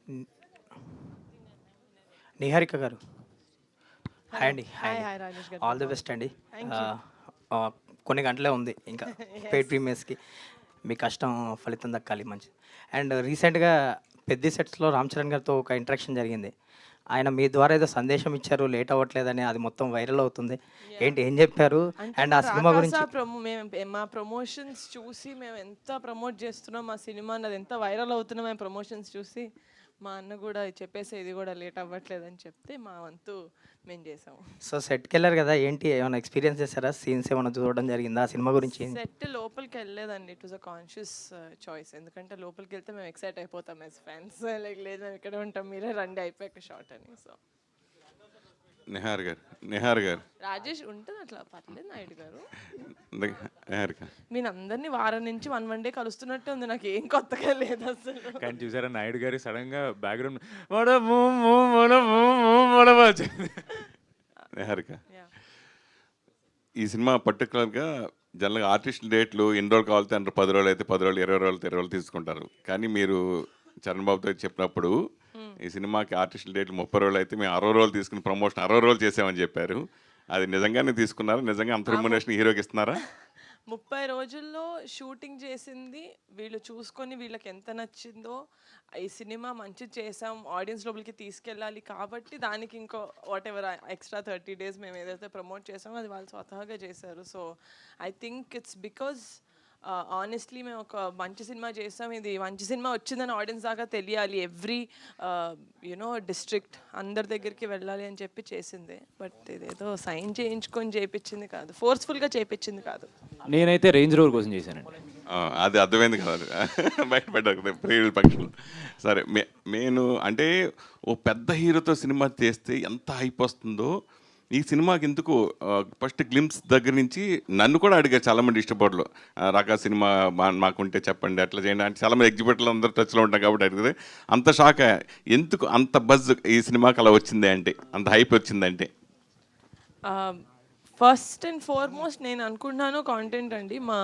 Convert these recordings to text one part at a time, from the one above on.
న్ నిహారిక గారు. Hi hello. అండి. హాయ్ హాయ్ అండి. హాయ్ రాజేష్ గారు ఆల్ ది చెప్పండి. బెస్ట్ అండి. Thank you. ఆహ్, ఆహ్, కొన్ని గంటలే ఉంది ఇంకా పెయిడ్ ఎస్. ప్రీమియర్స్‌కి. మీ కష్టం ఫలితం దక్కాలి మంచిది. అండ్ రీసెంట్‌గా 'పెద్ది' సెట్స్‌లో రామ్ చరణ్ గారితో ఒక ఇంటరాక్షన్ జరిగింది. ఆయన మీ ద్వారా ఏదో సందేశం ఇచ్చారు లేట్ అవ్వట్లేదని, అది మొత్తం వైరల్ అవుతుంది. యాహ్! ఏంటి ఏం చెప్పారు? అంటే అండ్ మా ఆ సినిమా 'రాకాస' గురించి మా ప్రమోషన్స్ చూసి మేము ఎంత ప్రమోట్ చేస్తున్నాం మా సినిమాని, అది ఎంత వైరల్ అవుతున్నాం మేము ప్రమోషన్స్ చూసి, మా అన్న కూడా చెప్పేసి ఇది కూడా లేట్ అవ్వట్లేదని చెప్తే మా వంతు మేము చేసాము. సో, సెట్‌కెళ్లారు కదా! ఏంటి ఏమైనా ఎక్స్‌పీరియన్స్ చేసారా? సీన్స్ ఏమైనా చూడడం జరిగిందా? ఆ సినిమా గురించి సెట్ లోపలికి వెళ్ళలేదండి. It was a conscious choice. ఎందుకంటే లోపలికి వెళ్తే మేము ఎక్సైట్ అయిపోతాం యాజ్ ఫ్యాన్స్. లైక్ లేదు మేము ఇక్కడే ఉంటాం, మీరే రండి అయిపోయాక షార్ట్ అని. సో నిహార్ గారు రాజేష్ ఉంటుంది అట్లా, పర్లేదు నాయుడు గారు. నిహారిక మీరు అందరినీ వారం నుంచి వన్ డే కలుస్తున్నట్టే ఉంది, నాకు ఏం కొత్తగా లేదు అసలు. కానీ చూసారా నాయుడు గారి సడన్ గా బ్యాక్గ్రౌండ్ వచ్చింది. నిహారిక Yeah. ఈ సినిమా పర్టికులర్గా జనరల్గా ఆర్టిస్ట్ డేట్లు ఎన్ని రోజులు కావాలితే అంటే 10 రోజులు అయితే 10 రోజులు, 20 రోజులు 20 రోజులు తీసుకుంటారు. కానీ మీరు చరణ్ బాబుతో చెప్పినప్పుడు ఈ సినిమాకి ఆర్టిస్ట్ డేట్లు 30 రోజులు అయితే మేము 60 రోజులు తీసుకుని ప్రమోషన్ 60 రోజులు చేసామని చెప్పారు. అది నిజంగానే తీసుకున్నారా? నిజంగా అంత రెమ్యునరేషన్ హీరోకి ఇస్తున్నారా? 30 రోజుల్లో షూటింగ్ చేసింది వీళ్ళు చూసుకొని వీళ్ళకి ఎంత నచ్చిందో, ఈ సినిమా మంచిది చేసాం ఆడియన్స్ లోపలికి తీసుకెళ్ళాలి కాబట్టి దానికి ఇంకో వాట్ ఎవర్ ఎక్స్ట్రా 30 days మేము ఏదైతే ప్రమోట్ చేసామో అది వాళ్ళు స్వతహాగా చేశారు. So I think it's because honestly మేము ఒక మంచి సినిమా చేసాం, ఇది మంచి సినిమా వచ్చిందని ఆడియన్స్ దాకా తెలియాలి, ఎవ్రీ యునో డిస్ట్రిక్ట్ అందరి దగ్గరికి వెళ్ళాలి అని చెప్పి చేసిందే. బట్ ఇదేదో సైన్ చేయించుకొని చేయించింది కాదు, ఫోర్స్ఫుల్గా చేయించింది కాదు. నేనైతే రేంజ్ రోవర్ కోసం చేశానండి. అది అర్థమైంది కాదు బయట ప్రీ ఫంక్షన్. సరే నేను అంటే ఓ పెద్ద హీరోతో సినిమా చేస్తే ఎంత హైప్ వస్తుందో ఈ సినిమాకి ఎందుకు ఫస్ట్ గ్లిమ్స్ దగ్గర నుంచి నన్ను కూడా అడిగారు చాలామంది డిస్ట్రిబ్యూటర్లు, రాకా సినిమా మాకుంటే చెప్పండి అట్లా చేయండి అంటే చాలామంది ఎగ్జిబ్యూటర్లు అందరూ టచ్లో ఉంటాం కాబట్టి అడిగితే అంత షాక్ ఎందుకు అంత బజ్ ఈ సినిమాకి అలా వచ్చింది అంటే, అంత హైప్ వచ్చిందంటే. ఫస్ట్ అండ్ ఫార్మోస్ట్ నేను అనుకుంటున్నాను కాంటెంట్ అండి. మా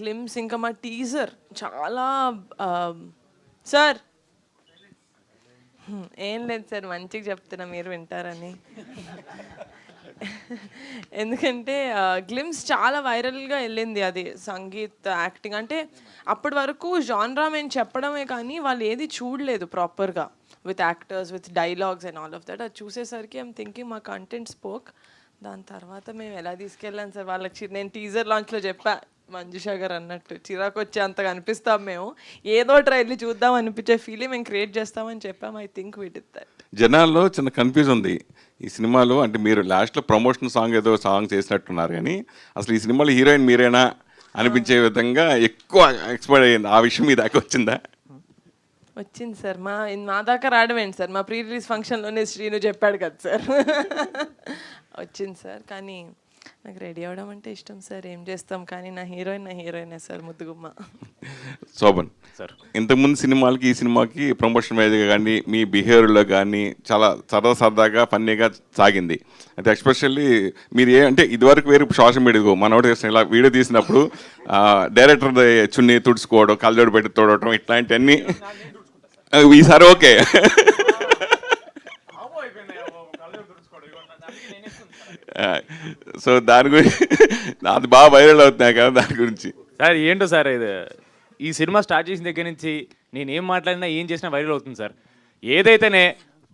గ్లిమ్స్ ఇంకా మా టీజర్ చాలా సార్ ఏం లేదు సార్, మంచిగా చెప్తున్నా మీరు వింటారని. ఎందుకంటే గ్లిమ్స్ చాలా వైరల్గా వెళ్ళింది, అది సంగీత్ యాక్టింగ్ అంటే అప్పటి వరకు జాన్రా మేము చెప్పడమే కానీ వాళ్ళు ఏది చూడలేదు ప్రాపర్గా with actors with dialogues and all of that. అది చూసేసరికి ఐమ్ థింకింగ్ మా కంటెంట్ స్పోక్. దాని తర్వాత మేము ఎలా తీసుకెళ్ళాం సార్ వాళ్ళకి, నేను టీజర్ లాంచ్లో చెప్పా మంజుషా గారు అన్నట్టు చిరాకు వచ్చే అంతగా అనిపిస్తాం మేము, ఏదో ట్రైల్ని చూద్దాం అనిపించే ఫీలింగ్ మేము క్రియేట్ చేస్తామని చెప్పాం. I think we did that. జనాల్లో చిన్న కన్ఫ్యూజ్ ఉంది ఈ సినిమాలో, అంటే మీరు లాస్ట్లో ప్రమోషన్ సాంగ్ ఏదో సాంగ్ చేసినట్టున్నారు కానీ అసలు ఈ సినిమాలో హీరోయిన్ మీరేనా అనిపించే విధంగా ఎక్కువ ఎక్స్పైర్ అయ్యింది. ఆ విషయం మీ దాకా వచ్చిందా? వచ్చింది సార్. మా దాకా రావడమేంటి సార్, మా ప్రీ రిలీజ్ ఫంక్షన్లోనే శ్రీను చెప్పాడు కదా సార్. వచ్చింది సార్, కానీ నాకు రెడీ అవ్వడం అంటే ఇష్టం సార్, ఏం చేస్తాం. కానీ నా హీరోయినే సార్, ముద్దుగుమ్మ. శోభన్ సార్ ఇంతకుముందు సినిమాలకి ఈ సినిమాకి ప్రమోషన్ వైజ్గా కానీ మీ బిహేవియర్లో కానీ చాలా సరదాగా ఫన్నీగా సాగింది. అయితే ఎస్పెషల్లీ మీరు అంటే ఇదివరకు వేరే సోషల్ మీడియాకు మనోడు ఇలా వీడియో తీసినప్పుడు డైరెక్టర్ చున్నీ తుడుచుకోవడం, కళ్ళజోడు పెట్టి తోడటం ఇట్లాంటివన్నీ ఈసారి ఓకే. సో దాని గురించి అది బాగా వైరల్ అవుతున్నాయి కదా, దాని గురించి సార్ ఏంటో సార్ ఇది, ఈ సినిమా స్టార్ట్ చేసిన దగ్గర నుంచి నేను ఏం మాట్లాడినా ఏం చేసినా వైరల్ అవుతుంది సార్. ఏదైతేనే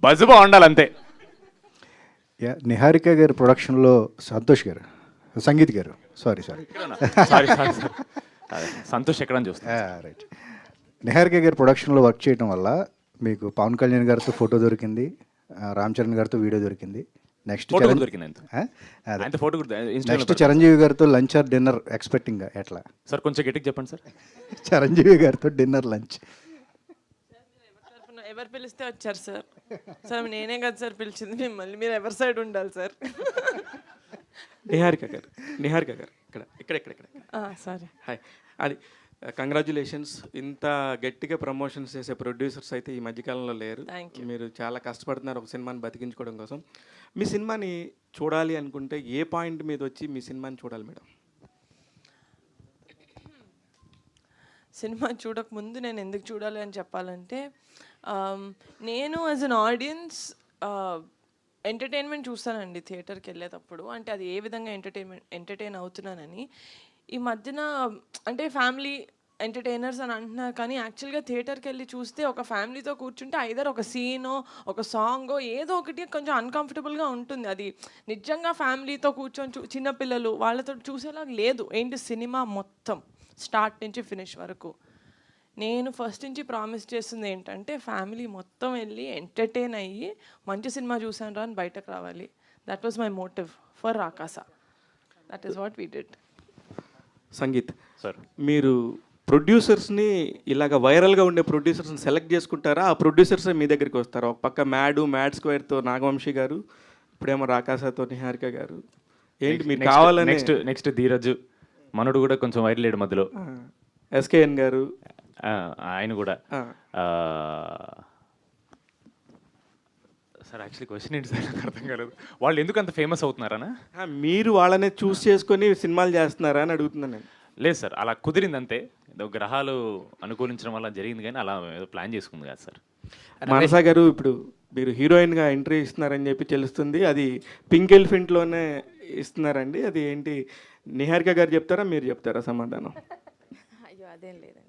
బజ్ బాగుండాలి అంతే. నిహారిక గారి ప్రొడక్షన్లో సంతోష్ గారు, సంగీత్ గారు, సారీ సారీ సార్ సంతోష్ ఎక్కడ చూస్తా. రైట్. నిహారిక గారి ప్రొడక్షన్లో వర్క్ చేయడం వల్ల మీకు పవన్ కళ్యాణ్ గారితో ఫోటో దొరికింది, రామ్ చరణ్ గారితో వీడియో దొరికింది, నెక్స్ట్ చిరంజీవి గారితో లంచ్ ఆర్ డిన్నర్ ఎక్స్పెక్టింగ్ ఎట్లా సార్? కొంచెం గట్టిగా చెప్పండి సార్. చిరంజీవి గారితో డిన్నర్ లంచ్ ఎవరు పిలిస్తే వచ్చారు సార్? సార్ నేనే కదా సార్ పిలిచింది మిమ్మల్ని, మీరు ఎవరి సైడ్ ఉండాలి సార్? నిహారిక గారు ఇక్కడ ఇక్కడ ఇక్కడ ఇక్కడ సరే. హాయ్. అది కంగ్రాచులేషన్స్. ఇంత గట్టిగా ప్రమోషన్స్ చేసే ప్రొడ్యూసర్స్ అయితే ఈ మధ్యకాలంలో లేరు. మీరు చాలా కష్టపడుతున్నారు ఒక సినిమాని బతికించుకోవడం కోసం. మీ సినిమాని చూడాలి అనుకుంటే ఏ పాయింట్ మీద వచ్చి మీ సినిమాని చూడాలి మేడం? సినిమా చూడకముందు నేను ఎందుకు చూడాలి అని చెప్పాలంటే, నేను యాజ్ అన్ ఆడియన్స్ ఎంటర్టైన్మెంట్ చూస్తానండి థియేటర్కి వెళ్ళేటప్పుడు. అంటే అది ఏ విధంగా ఎంటర్టైన్ అవుతున్నానని. ఈ మధ్యన అంటే ఫ్యామిలీ ఎంటర్టైనర్స్ అని అంటున్నారు, కానీ యాక్చువల్గా థియేటర్కి వెళ్ళి చూస్తే ఒక ఫ్యామిలీతో కూర్చుంటే ఐదర్ ఒక సీనో ఒక సాంగో ఏదో ఒకటి కొంచెం అన్కంఫర్టబుల్గా ఉంటుంది. అది నిజంగా ఫ్యామిలీతో కూర్చొని చిన్నపిల్లలు వాళ్ళతో చూసేలాగా లేదు. ఏంటి సినిమా మొత్తం స్టార్ట్ నుంచి ఫినిష్ వరకు. నేను ఫస్ట్ నుంచి ప్రామిస్ చేస్తుంది ఏంటంటే ఫ్యామిలీ మొత్తం వెళ్ళి ఎంటర్టైన్ అయ్యి మంచి సినిమా చూసాను రా అని బయటకు రావాలి. That was my motive for Rakasa. That is what we did. Sangeet sir, మీరు ప్రొడ్యూసర్స్ని ఇలాగ వైరల్గా ఉండే ప్రొడ్యూసర్స్ని సెలెక్ట్ చేసుకుంటారా? ఆ ప్రొడ్యూసర్స్ మీ దగ్గరికి వస్తారా? ఒక పక్క మ్యాడ్ స్క్వేర్తో నాగవంశీ గారు, ఇప్పుడేమో రాకాసతో నిహారిక గారు. ఏంటి మీరు కావాలని? నెక్స్ట్ ధీరజ్ మనోడు కూడా కొంచెం వైరల్ లేడు మధ్యలో. ఎస్కేఎన్ గారు ఆయన కూడా. సార్ యాక్చువల్లీ క్వశ్చన్ ఏంటి సార్, నాకు అర్థం కాలేదు. వాళ్ళు ఎందుకు అంత ఫేమస్ అవుతున్నారనా? మీరు వాళ్ళనే చూస్ చేసుకొని సినిమాలు చేస్తున్నారా అని అడుగుతున్నాను నేను. లేదు సార్, అలా కుదిరింది అంతే. ఏదో గ్రహాలు అనుకూలించడం వల్ల జరిగింది, కానీ అలా ఏదో ప్లాన్ చేసుకుంది కాదు సార్. మనసా గారు, ఇప్పుడు మీరు హీరోయిన్గా ఎంట్రీ ఇస్తున్నారని చెప్పి తెలుస్తుంది. అది పింక్ ఎలిఫెంట్లోనే ఇస్తున్నారండి. అది ఏంటి, నిహారిక గారు చెప్తారా మీరు చెప్తారా సమాధానం? అయ్యో అదేం లేదండి.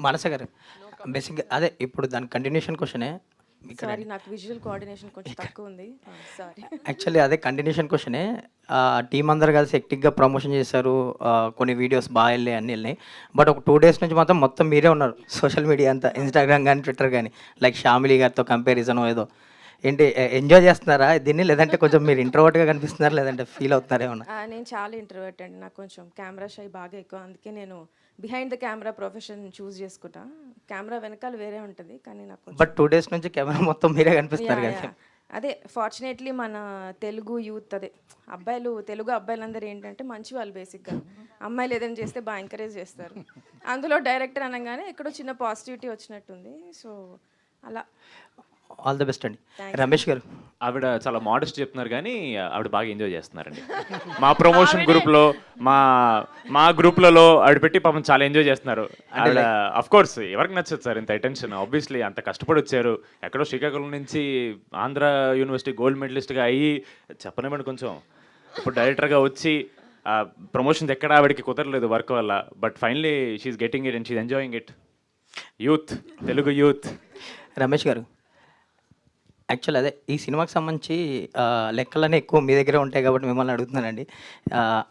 మనస గారు బేసిక్గా అదే ఇప్పుడు దాని కంటిన్యూషన్ క్వశ్చనే. సారీ, నాకు విజువల్ కోఆర్డినేషన్ కొంచెం తక్కువ ఉంది. సారీ. యాక్చువల్లీ అదే కంటిన్యూషన్ క్వశ్చనే. టీం అందరు కలిసి హెక్టిక్గా ప్రమోషన్ చేశారు, కొన్ని వీడియోస్ బాగా వెళ్ళాయి, అన్నీ వెళ్ళినాయి. బట్ ఒక 2 days నుంచి మాత్రం మొత్తం మీరే ఉన్నారు సోషల్ మీడియా అంతా, ఇన్స్టాగ్రామ్ కానీ ట్విట్టర్ కానీ. లైక్ షామిలీ గారితో కంపారిజన్ ఏదో. ఏంటి ఎంజాయ్ చేస్తున్నారా దీన్ని, లేదంటే కొంచెం మీరు ఇంట్రోవర్ట్గా కనిపిస్తున్నారా, లేదంటే ఫీల్ అవుతున్నారా ఏమన్నా? నేను చాలా ఇంట్రోవర్ట్ అండి. నాకు కొంచెం కెమెరా షై బాగా ఎక్కువ. అందుకే నేను బిహైండ్ ద కెమెరా ప్రొఫెషన్ చూస్ చేసుకుంటా. కెమెరా వెనకాల వేరే ఉంటుంది, కానీ నాకు బట్ 2 days నుంచి కెమెరా మొత్తం మీరే కనిపిస్తున్నారు కదా. అదే ఫార్చునేట్లీ మన తెలుగు యూత్, అదే తెలుగు అబ్బాయిలందరూ ఏంటంటే మంచి వాళ్ళు బేసిక్గా. అమ్మాయిలు ఏదైనా చేస్తే బాగా ఎంకరేజ్ చేస్తారు. అందులో డైరెక్టర్ అనగానే ఎక్కడో చిన్న పాజిటివిటీ వచ్చినట్టుంది. సో అలా. ఆల్ ది బెస్ట్ అండి. రమేష్ గారు, ఆవిడ చాలా మోడెస్ట్ చెప్తున్నారు, కానీ ఆవిడ బాగా ఎంజాయ్ చేస్తున్నారండి. మా ప్రమోషన్ గ్రూప్లో మా గ్రూప్లలో ఆవిడ పెట్టి పాపం చాలా ఎంజాయ్ చేస్తున్నారు. ఆవిడ అఫ్ కోర్స్ ఎవరికి నచ్చదు సార్ ఇంత అటెన్షన్. ఆబ్వియస్లీ అంత కష్టపడి వచ్చారు, ఎక్కడో శ్రీకాకుళం నుంచి ఆంధ్ర యూనివర్సిటీ గోల్డ్ మెడలిస్ట్గా అయ్యి, చెప్పనివ్వండి కొంచెం, ఇప్పుడు డైరెక్టర్గా వచ్చి ప్రమోషన్స్ ఎక్కడ ఆవిడకి కుదరలేదు వర్క్ వల్ల. But finally she's getting it and she's enjoying it. Youth, Telugu youth. Ramesh garu, actual అదే ఈ సినిమాకి సంబంధించి లెక్కలనే ఎక్కువ మీ దగ్గరే ఉంటాయి కాబట్టి మిమ్మల్ని అడుగుతున్నానండి.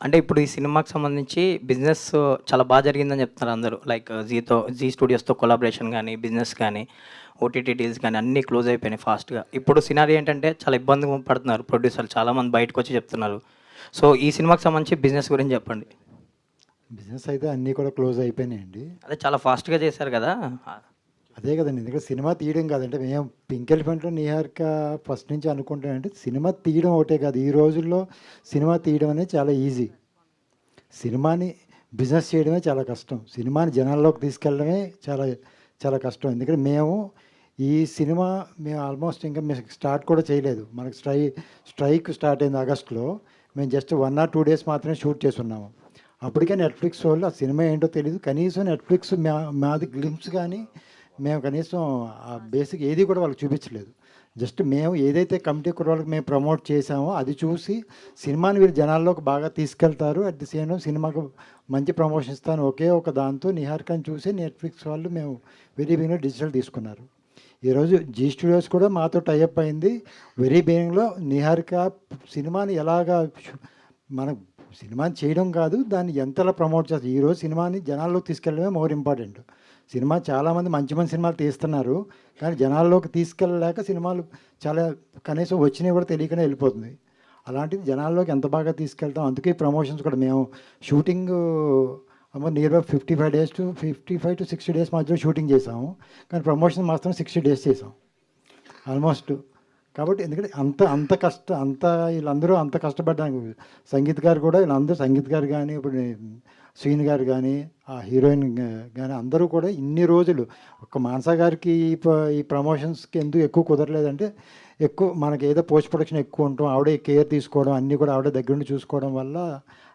అంటే ఇప్పుడు ఈ సినిమాకి సంబంధించి బిజినెస్ చాలా బాగా జరిగిందని చెప్తున్నారు అందరూ. లైక్ జీ స్టూడియోస్తో కొలాబరేషన్ కానీ, బిజినెస్ కానీ, ఓటీటీ డీల్స్ కానీ అన్నీ క్లోజ్ అయిపోయినాయి ఫాస్ట్గా. ఇప్పుడు సినారీ ఏంటంటే చాలా ఇబ్బంది పడుతున్నారు ప్రొడ్యూసర్లు, చాలామంది బయటకు వచ్చి చెప్తున్నారు. సో ఈ సినిమాకి సంబంధించి బిజినెస్ గురించి చెప్పండి. బిజినెస్ అయితే అన్నీ కూడా క్లోజ్ అయిపోయినాయండి. అదే చాలా ఫాస్ట్గా చేశారు కదా. అదే కదండి, ఎందుకంటే సినిమా తీయడం కాదంటే మేము పింక్ ఎలిఫెంట్లో నిహారిక ఫస్ట్ నుంచి అనుకుంటానంటే సినిమా తీయడం ఒకటే కాదు, ఈ రోజుల్లో సినిమా తీయడం అనేది చాలా ఈజీ. సినిమాని బిజినెస్ చేయడమే చాలా కష్టం. సినిమాని జనాల్లోకి తీసుకెళ్ళడమే చాలా చాలా కష్టం. ఎందుకంటే మేము ఆల్మోస్ట్ ఇంకా మేము స్టార్ట్ కూడా చేయలేదు. మనకు స్ట్రైక్ స్టార్ట్ అయింది ఆగస్టులో. మేము జస్ట్ 1 or 2 days మాత్రమే షూట్ చేస్తున్నాము. అప్పటికే నెట్ఫ్లిక్స్ వాళ్ళు ఆ సినిమా ఏంటో తెలియదు. కనీసం నెట్ఫ్లిక్స్ మాది గ్లిమ్స్ కానీ మేము కనీసం ఆ బేసిక్ ఏది కూడా వాళ్ళకి చూపించలేదు. జస్ట్ మేము ఏదైతే కమిటీ వాళ్ళకి మేము ప్రమోట్ చేసామో అది చూసి సినిమాని వీళ్ళు జనాల్లోకి బాగా తీసుకెళ్తారు, అట్ ది సేమ్ టైం సినిమాకు మంచి ప్రమోషన్ ఇస్తాను ఒకే ఒక దాంతో నిహారికని చూసి నెట్ఫ్లిక్స్ వాళ్ళు మేము వెరీ బిగినింగ్లో డిజిటల్ తీసుకున్నారు. ఈరోజు జీ స్టూడియోస్ కూడా మాతో టైఅప్ అయింది. వెరీ బిగినింగ్లో నిహారిక సినిమాని ఎలాగా మన సినిమాని చేయడం కాదు, దాన్ని ఎంతలా ప్రమోట్ చేస్తారు. ఈరోజు సినిమాని జనాల్లోకి తీసుకెళ్ళడమే మోర్ ఇంపార్టెంట్. సినిమా చాలామంది మంచి మంచి సినిమాలు తీస్తున్నారు, కానీ జనాల్లోకి తీసుకెళ్ళలేక సినిమాలు చాలా కనీసం వచ్చినవి కూడా తెలియకనే వెళ్ళిపోతుంది. అలాంటిది జనాల్లోకి ఎంత బాగా తీసుకెళ్తాం. అందుకే ప్రమోషన్స్ కూడా మేము shooting near by 55 to 60 days మధ్యలో షూటింగ్ చేసాము, కానీ ప్రమోషన్ మాత్రం 60 days చేసాం ఆల్మోస్ట్. కాబట్టి ఎందుకంటే వీళ్ళందరూ అంత కష్టపడ్డానికి సంగీత్ గారు కూడా వీళ్ళందరూ సంగీత్ గారు కానీ ఇప్పుడు శ్రీని గారు కానీ ఆ హీరోయిన్ కానీ అందరూ కూడా ఇన్ని రోజులు ఒక మానసా గారికి ఈ ప్రమోషన్స్కి ఎందుకు ఎక్కువ కుదరలేదంటే ఎక్కువ మనకి ఏదో పోస్ట్ ప్రొడక్షన్ ఎక్కువ ఉంటాం, ఆవిడే కేర్ తీసుకోవడం అన్నీ కూడా ఆవిడ దగ్గర నుండి చూసుకోవడం వల్ల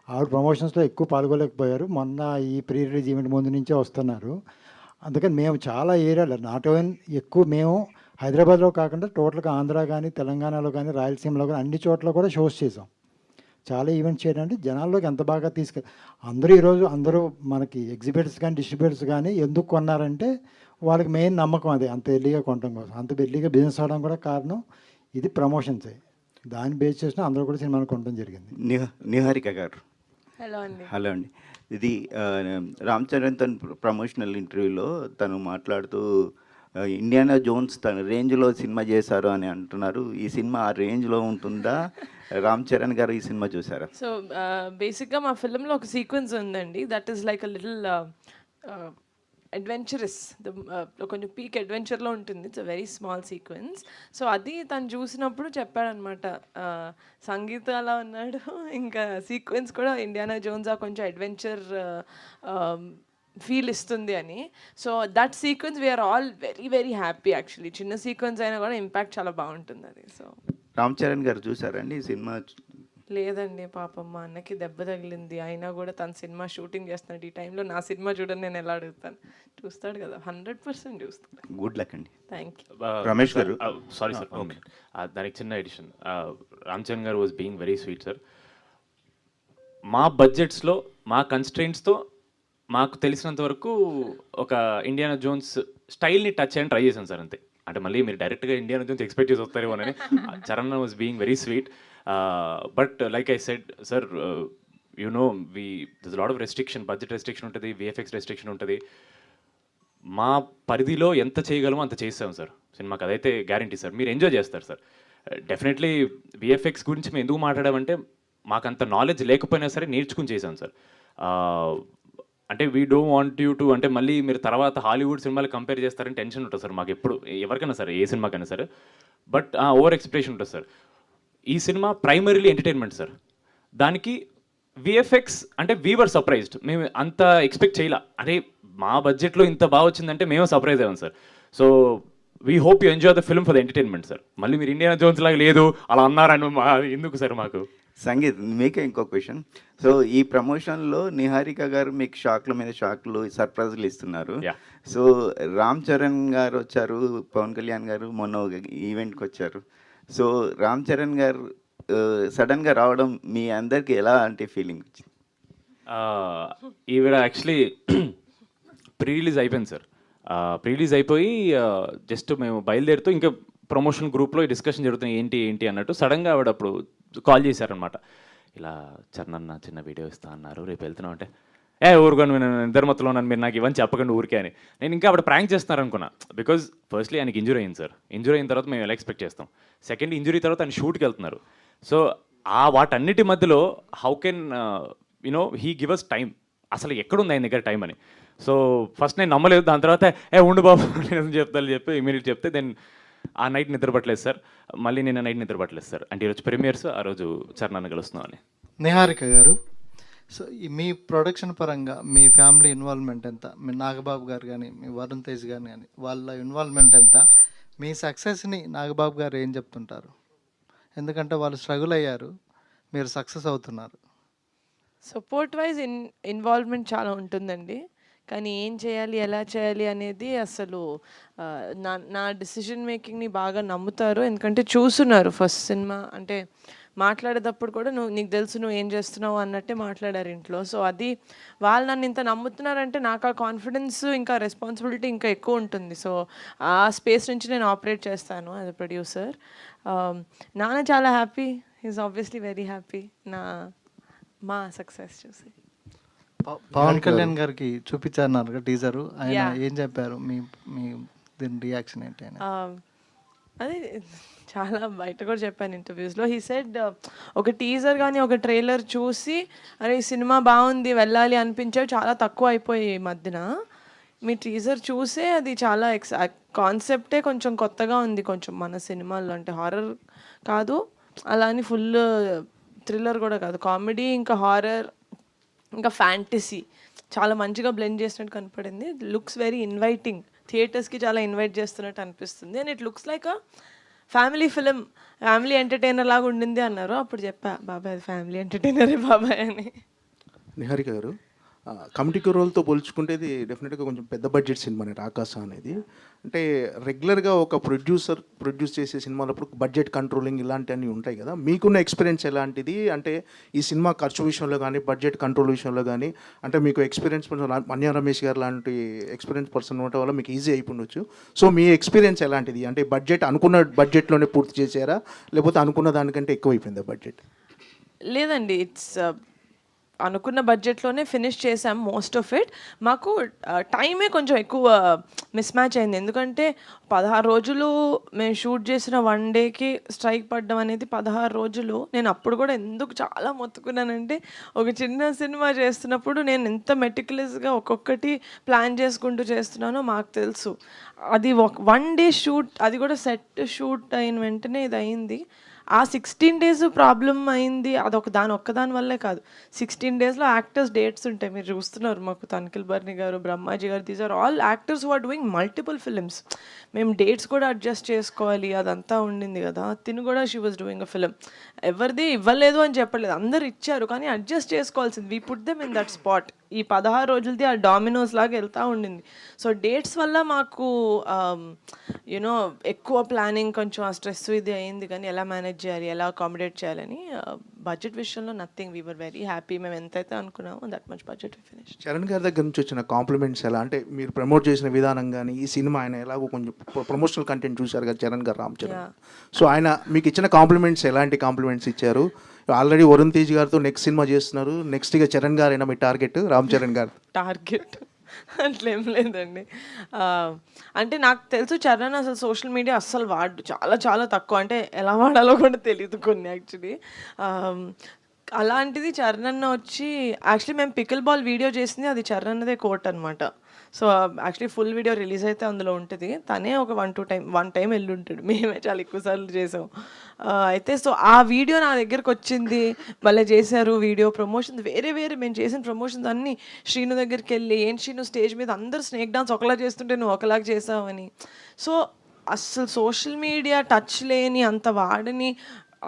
ఆవిడ ప్రమోషన్స్లో ఎక్కువ పాల్గొలేకపోయారు. మొన్న ఈ ప్రీ రిలీజ్ ఈవెంట్ ముందు నుంచే వస్తున్నారు. అందుకని మేము చాలా ఏరియాలో నాట్ ఓన్ ఎక్కువ మేము హైదరాబాద్లో కాకుండా టోటల్గా ఆంధ్ర కానీ తెలంగాణలో కానీ రాయలసీమలో కానీ అన్ని చోట్ల కూడా షోస్ చేసాం. చాలా ఈవెంట్స్ చేయడానికి జనాల్లోకి ఎంత బాగా అందరూ ఈరోజు అందరూ మనకి ఎగ్జిబిటర్స్ కానీ డిస్ట్రిబ్యూటర్స్ కానీ ఎందుకు కొన్నారంటే వాళ్ళకి మెయిన్ నమ్మకం అదే, అంత ఎర్లీగా కొనడం కోసం. అంత ఎర్లీగా బిజినెస్ అవడం కూడా కారణం ఇది ప్రమోషన్సే. దాన్ని బేస్ చేసిన అందరూ కూడా సినిమాను కొనడం జరిగింది. నిహారిక గారు హలో అండి. హలో అండి. ఇది రామ్ చరణ్ తన ప్రమోషనల్ ఇంటర్వ్యూలో తను మాట్లాడుతూ ఇండియానా జోన్స్ తన రేంజ్లో సినిమా చేశారు అని అంటున్నారు. ఈ సినిమా ఆ రేంజ్లో ఉంటుందా? రామ్ చరణ్ గారు ఈ సినిమా చూసారా? సో బేసిక్గా మా ఫిల్మ్లో ఒక సీక్వెన్స్ ఉందండి, that is like a little adventurous, కొంచెం పీక్ అడ్వెంచర్లో ఉంటుంది. It's a very small sequence. So అది తను చూసినప్పుడు చెప్పాడనమాట, సంగీత అలా ఉన్నాడు, ఇంకా సీక్వెన్స్ కూడా ఇండియానా జోన్స్ ఆ కొంచెం అడ్వెంచర్ ఫీల్ ఇస్తుంది అని. So that sequence we are all very very happy actually. చిన్న సీక్వెన్స్ అయినా కూడా ఇంపాక్ట్ చాలా బాగుంటుంది అది. సో రామ్ చరణ్ గారు చూసారండి ఈ సినిమా? లేదండి, పాపం మా అన్నకి దెబ్బ తగిలింది, అయినా కూడా తన సినిమా షూటింగ్ చేస్తున్నాడు. ఈ టైంలో నా సినిమా చూడని నేను ఎలా అడుగుతాను? చూస్తాడు కదా, 100% చూస్తాడు. గుడ్ లక్ అండి. Thank you. Ramesh garu. Sorry sir, దానికి చిన్న addition. Ram Charan garu was being very sweet sir. మా బడ్జెట్స్లో మా కన్స్ట్రెయింట్స్తో మాకు తెలిసినంత వరకు ఒక ఇండియానా జోన్స్ స్టైల్ని టచ్ చేయని ట్రై చేశాను సార్, అంతే. అంటే మళ్ళీ మీరు డైరెక్ట్గా ఇండియానా జోన్స్ ఎక్స్పెక్ట్ చేసి వస్తారేమోనని. Charan was being very sweet. But like I said sir, you know this lot of restriction, budget restriction ఉంటుంది, విఎఫ్ఎక్స్ రెస్ట్రిక్షన్ ఉంటుంది. మా పరిధిలో ఎంత చేయగలమో అంత చేస్తాం సార్ సినిమాకి, అదైతే గ్యారంటీ సార్. మీరు ఎంజాయ్ చేస్తారు సార్ డెఫినెట్లీ. విఎఫ్ఎక్స్ గురించి మేము ఎందుకు మాట్లాడామంటే మాకు అంత నాలెడ్జ్ లేకపోయినా సరే నేర్చుకుని చేశాం సార్. అంటే we don't want you to, అంటే మళ్ళీ మీరు తర్వాత హాలీవుడ్ సినిమాలు కంపేర్ చేస్తారని టెన్షన్ ఉంటుంది సార్ మాకు ఎప్పుడు, ఎవరికైనా సరే, ఏ సినిమాకైనా సరే. బట్ ఓవర్ ఎక్స్పెక్టేషన్ ఉంటుంది సార్. ఈ సినిమా ప్రైమరీలీ ఎంటర్టైన్మెంట్ సార్. దానికి విఎఫ్ఎక్స్ అంటే వీవర్ సర్ప్రైజ్డ్. మేము అంత ఎక్స్పెక్ట్ చేయలే. అరే మా బడ్జెట్లో ఇంత బాగా వచ్చిందంటే మేము సర్ప్రైజ్ అయ్యాం sir. So we hope you enjoy the film for the entertainment sir. మళ్ళీ మీరు ఇండియానా జోన్స్ లాగా లేదు అలా అన్నారని ఎందుకు సార్ మాకు. సంగీత్, మీకే ఇంకో క్వశ్చన్. సో ఈ ప్రమోషన్లో నిహారిక గారు మీకు షాక్ల మీద షాక్లు, సర్ప్రైజ్లు ఇస్తున్నారు. సో రామ్ చరణ్ గారు వచ్చారు, పవన్ కళ్యాణ్ గారు మొన్న ఈవెంట్కి వచ్చారు. సో రామ్ చరణ్ గారు సడన్గా రావడం మీ అందరికి ఎలా అంటే ఫీలింగ్ వచ్చింది? ఈవిడ యాక్చువల్లీ ప్రీ రిలీజ్ అయిపోయింది సార్. ప్రీ రిలీజ్ అయిపోయి జస్ట్ మేము బయలుదేరుతూ ఇంకా ప్రమోషన్ గ్రూప్లో డిస్కషన్ జరుగుతుంది ఏంటి ఏంటి అన్నట్టు. సడన్గా ఆవిడ అప్పుడు కాల్ చేశారనమాట, ఇలా చరణ్ అన్న చిన్న వీడియో ఇస్తా అన్నారు, రేపు వెళ్తున్నాం అంటే, ఊరుకొని నేను ఇద్దరు మొత్తంలో నన్ను మీరు నాకు ఇవన్నీ చెప్పకండి ఊరికే అని. నేను ఇంకా ఆవిడ ప్రాంక్ చేస్తున్నారు అనుకున్నా. బికాజ్ ఫస్ట్లీ ఆయనకి ఇంజురీ అయింది సార్. ఇంజురీ అయిన తర్వాత మేము ఎలా ఎక్స్పెక్ట్ చేస్తాం. సెకండ్ ఇంజురీ తర్వాత ఆయన షూట్కి వెళ్తున్నారు. సో వాటన్నిటి మధ్యలో how can you know he give us time, అసలు ఎక్కడుంది ఆయన దగ్గర టైం అని. సో ఫస్ట్ నేను నమ్మలేదు. దాని తర్వాత ఉండు బాబు నేను చెప్తాను చెప్పి ఇమీడియట్ చెప్తే దెన్ ఆ నైట్ నిద్రపట్టలేదు సార్. మళ్ళీ నిన్న నైట్ నిద్రపట్టలేదు సార్. అంటే ఈరోజు ప్రీమియర్స్, ఆ రోజు చరణాన్ని కలుస్తున్నాం అని. నిహారిక గారు, సో మీ ప్రొడక్షన్ పరంగా మీ ఫ్యామిలీ ఇన్వాల్వ్మెంట్ ఎంత? మీ నాగబాబు గారు కానీ మీ వరుణ్ తేజ్ గారు కానీ వాళ్ళ ఇన్వాల్వ్మెంట్ ఎంత? మీ సక్సెస్ని నాగబాబు గారు ఏం చెప్తుంటారు? ఎందుకంటే వాళ్ళు స్ట్రగుల్ అయ్యారు, మీరు సక్సెస్ అవుతున్నారు. సపోర్ట్ వైజ్ ఇన్వాల్వ్మెంట్ చాలా ఉంటుందండి. కానీ ఏం చేయాలి, ఎలా చేయాలి అనేది అసలు నా డిసిషన్ మేకింగ్ని బాగా నమ్ముతారు. ఎందుకంటే చూస్తున్నారు ఫస్ట్ సినిమా అంటే మాట్లాడేటప్పుడు కూడా నీకు తెలుసు నువ్వు ఏం చేస్తున్నావు అన్నట్టే మాట్లాడారు ఇంట్లో. సో అది వాళ్ళు నన్ను ఇంత నమ్ముతున్నారంటే నాకు ఆ కాన్ఫిడెన్స్ ఇంకా రెస్పాన్సిబిలిటీ ఇంకా ఎక్కువ ఉంటుంది. సో ఆ స్పేస్ నుంచి నేను ఆపరేట్ చేస్తాను యాజ్ అ ప్రొడ్యూసర్. నాన్న చాలా happy, is obviously very happy మా సక్సెస్ చూసి. పవన్ కళ్యాణ్ గారికి చూపించారు టీజరు, ఆయన ఏం చెప్పారు? మీ దీని రియాక్షన్ ఏంటి? అదే చాలా బయట కూడా చెప్పాను ఇంటర్వ్యూస్లో. హీ సెడ్ ఒక టీజర్ కానీ ఒక ట్రైలర్ చూసి అరే ఈ సినిమా బాగుంది వెళ్ళాలి అనిపించేవి చాలా తక్కువ అయిపోయాయి ఈ మధ్యన. మీ టీజర్ చూసే అది చాలా కాన్సెప్టే కొంచెం కొత్తగా ఉంది కొంచెం మన సినిమాల్లో. అంటే హారర్ కాదు, అలా అని ఫుల్ థ్రిల్లర్ కూడా కాదు, కామెడీ ఇంకా హారర్ ఇంకా ఫ్యాంటసీ చాలా మంచిగా బ్లెండ్ చేసినట్టు కనపడింది. లుక్స్ వెరీ ఇన్వైటింగ్, థియేటర్స్కి చాలా ఇన్వైట్ చేస్తున్నట్టు అనిపిస్తుంది. And it looks like a family film, family entertainer లాగా ఉండింది అన్నారు. అప్పుడు చెప్పా బాబాయ్ అది ఫ్యామిలీ ఎంటర్టైనరే బాబాయ్ అని. నిహారిక గారు, కమిటీ రోల్తో పోల్చుకుంటే ఇది డెఫినెట్గా కొంచెం పెద్ద బడ్జెట్ సినిమానే రాకాస అనేది. అంటే రెగ్యులర్గా ఒక ప్రొడ్యూస్ చేసే సినిమాలప్పుడు బడ్జెట్ కంట్రోలింగ్ ఇలాంటివన్నీ ఉంటాయి కదా, మీకున్న ఎక్స్పీరియన్స్ ఎలాంటిది? అంటే ఈ సినిమా ఖర్చు విషయంలో కానీ బడ్జెట్ కంట్రోల్ విషయంలో కానీ, అంటే మీకు ఎక్స్పీరియన్స్ మన్య రమేష్ గారు లాంటి ఎక్స్పీరియన్స్ పర్సన్ ఉండటం వల్ల మీకు ఈజీ అయిపోవచ్చు. సో మీ ఎక్స్పీరియన్స్ ఎలాంటిది? అంటే అనుకున్న బడ్జెట్లోనే పూర్తి చేశారా, లేకపోతే అనుకున్న దానికంటే ఎక్కువ అయిపోయిందా బడ్జెట్? లేదండి, అనుకున్న బడ్జెట్లోనే ఫినిష్ చేసాం మోస్ట్ ఆఫ్ ఇట్. మాకు టైమే కొంచెం ఎక్కువ మిస్ మ్యాచ్ అయింది, ఎందుకంటే 16 రోజులు మేము షూట్ చేసిన 1 డేకి స్ట్రైక్ పడ్డం అనేది 16 రోజులు. నేను అప్పుడు కూడా ఎందుకు చాలా మొత్తుకున్నానంటే, ఒక చిన్న సినిమా చేస్తున్నప్పుడు నేను ఎంత మెటిక్యులస్గా ఒక్కొక్కటి ప్లాన్ చేసుకుంటూ చేస్తున్నానో మాకు తెలుసు. అది 1 డే షూట్, అది కూడా సెట్ షూట్ అయిన వెంటనే ఇది అయింది. ఆ 16 days ప్రాబ్లం అయింది, దాని ఒక్కదాని వల్లే కాదు. 16 daysలో యాక్టర్స్ డేట్స్ ఉంటాయి, మీరు చూస్తున్నారు. మాకు తనిఖీల్ Bharani garu, Brahmaji garu, these are all actors who are doing multiple films. మేము డేట్స్ కూడా అడ్జస్ట్ చేసుకోవాలి, అదంతా ఉండింది కదా. తిను కూడా she was doing a film. ఎవరిది ఇవ్వలేదు అని చెప్పలేదు, అందరు ఇచ్చారు, కానీ అడ్జస్ట్ చేసుకోవాల్సింది. We put them in that spot. ఈ 16 రోజులది ఆ డామినోస్ లాగా వెళ్తూ ఉండింది. సో డేట్స్ వల్ల మాకు యూనో ఎక్కువ ప్లానింగ్, కొంచెం ఆ స్ట్రెస్ ఇది అయింది. కానీ ఎలా మేనేజ్ చేయాలి, ఎలా అకామిడేట్ చేయాలని బడ్జెట్ విషయంలో nothing. We were very happy. మేము ఎంతైతే అనుకున్నామో that much budget finish. Charan గారి దగ్గర నుంచి వచ్చిన కాంప్లిమెంట్స్ ఎలా? అంటే మీరు ప్రమోట్ చేసిన విధానం కానీ, ఈ సినిమా ఆయన ఎలాగో కొంచెం ప్రమోషనల్ కంటెంట్ చూశారు కదా చరణ్ గారు, రామ్ చరణ్. సో ఆయన మీకు ఇచ్చిన కాంప్లిమెంట్స్ ఎలాంటి కాంప్లిమెంట్స్ ఇచ్చారు? ఆల్రెడీ వరుణ్ తేజ్ గారితో నెక్స్ట్ సినిమా చేస్తున్నారు, నెక్స్ట్గా చరణ్ గారు అయినా మీ టార్గెట్? రామ్ చరణ్ గారు టార్గెట్ అట్లేం లేదండి. అంటే నాకు తెలుసు చరణ్ అసలు సోషల్ మీడియా అస్సలు వాడు, చాలా చాలా తక్కువ. అంటే ఎలా వాడాలో కూడా తెలియదు కొన్ని యాక్చువల్లీ. అలాంటిది చరణ్ అన్న వచ్చి, యాక్చువల్లీ మేము పికిల్ బాల్ వీడియో చేసింది అది చరణ్ అన్నదే కోట్ అనమాట. So actually full video release అయితే అందులో ఉంటుంది. తనే ఒక 1 టైం వెళ్ళి ఉంటాడు, మేమే చాలా ఎక్కువసార్లు చేసాం. అయితే సో ఆ వీడియో నా దగ్గరకు వచ్చింది, మళ్ళీ చేశారు వీడియో ప్రమోషన్స్, వేరే మేము చేసిన ప్రమోషన్స్ అన్నీ. శ్రీను దగ్గరికి వెళ్ళి, ఏంటి శ్రీను స్టేజ్ మీద అందరూ స్నేక్ డాన్స్ ఒకలా చేస్తుంటే నువ్వు ఒకలాగా చేసావని. సో అస్సలు సోషల్ మీడియా టచ్ లేని, అంత వాడని,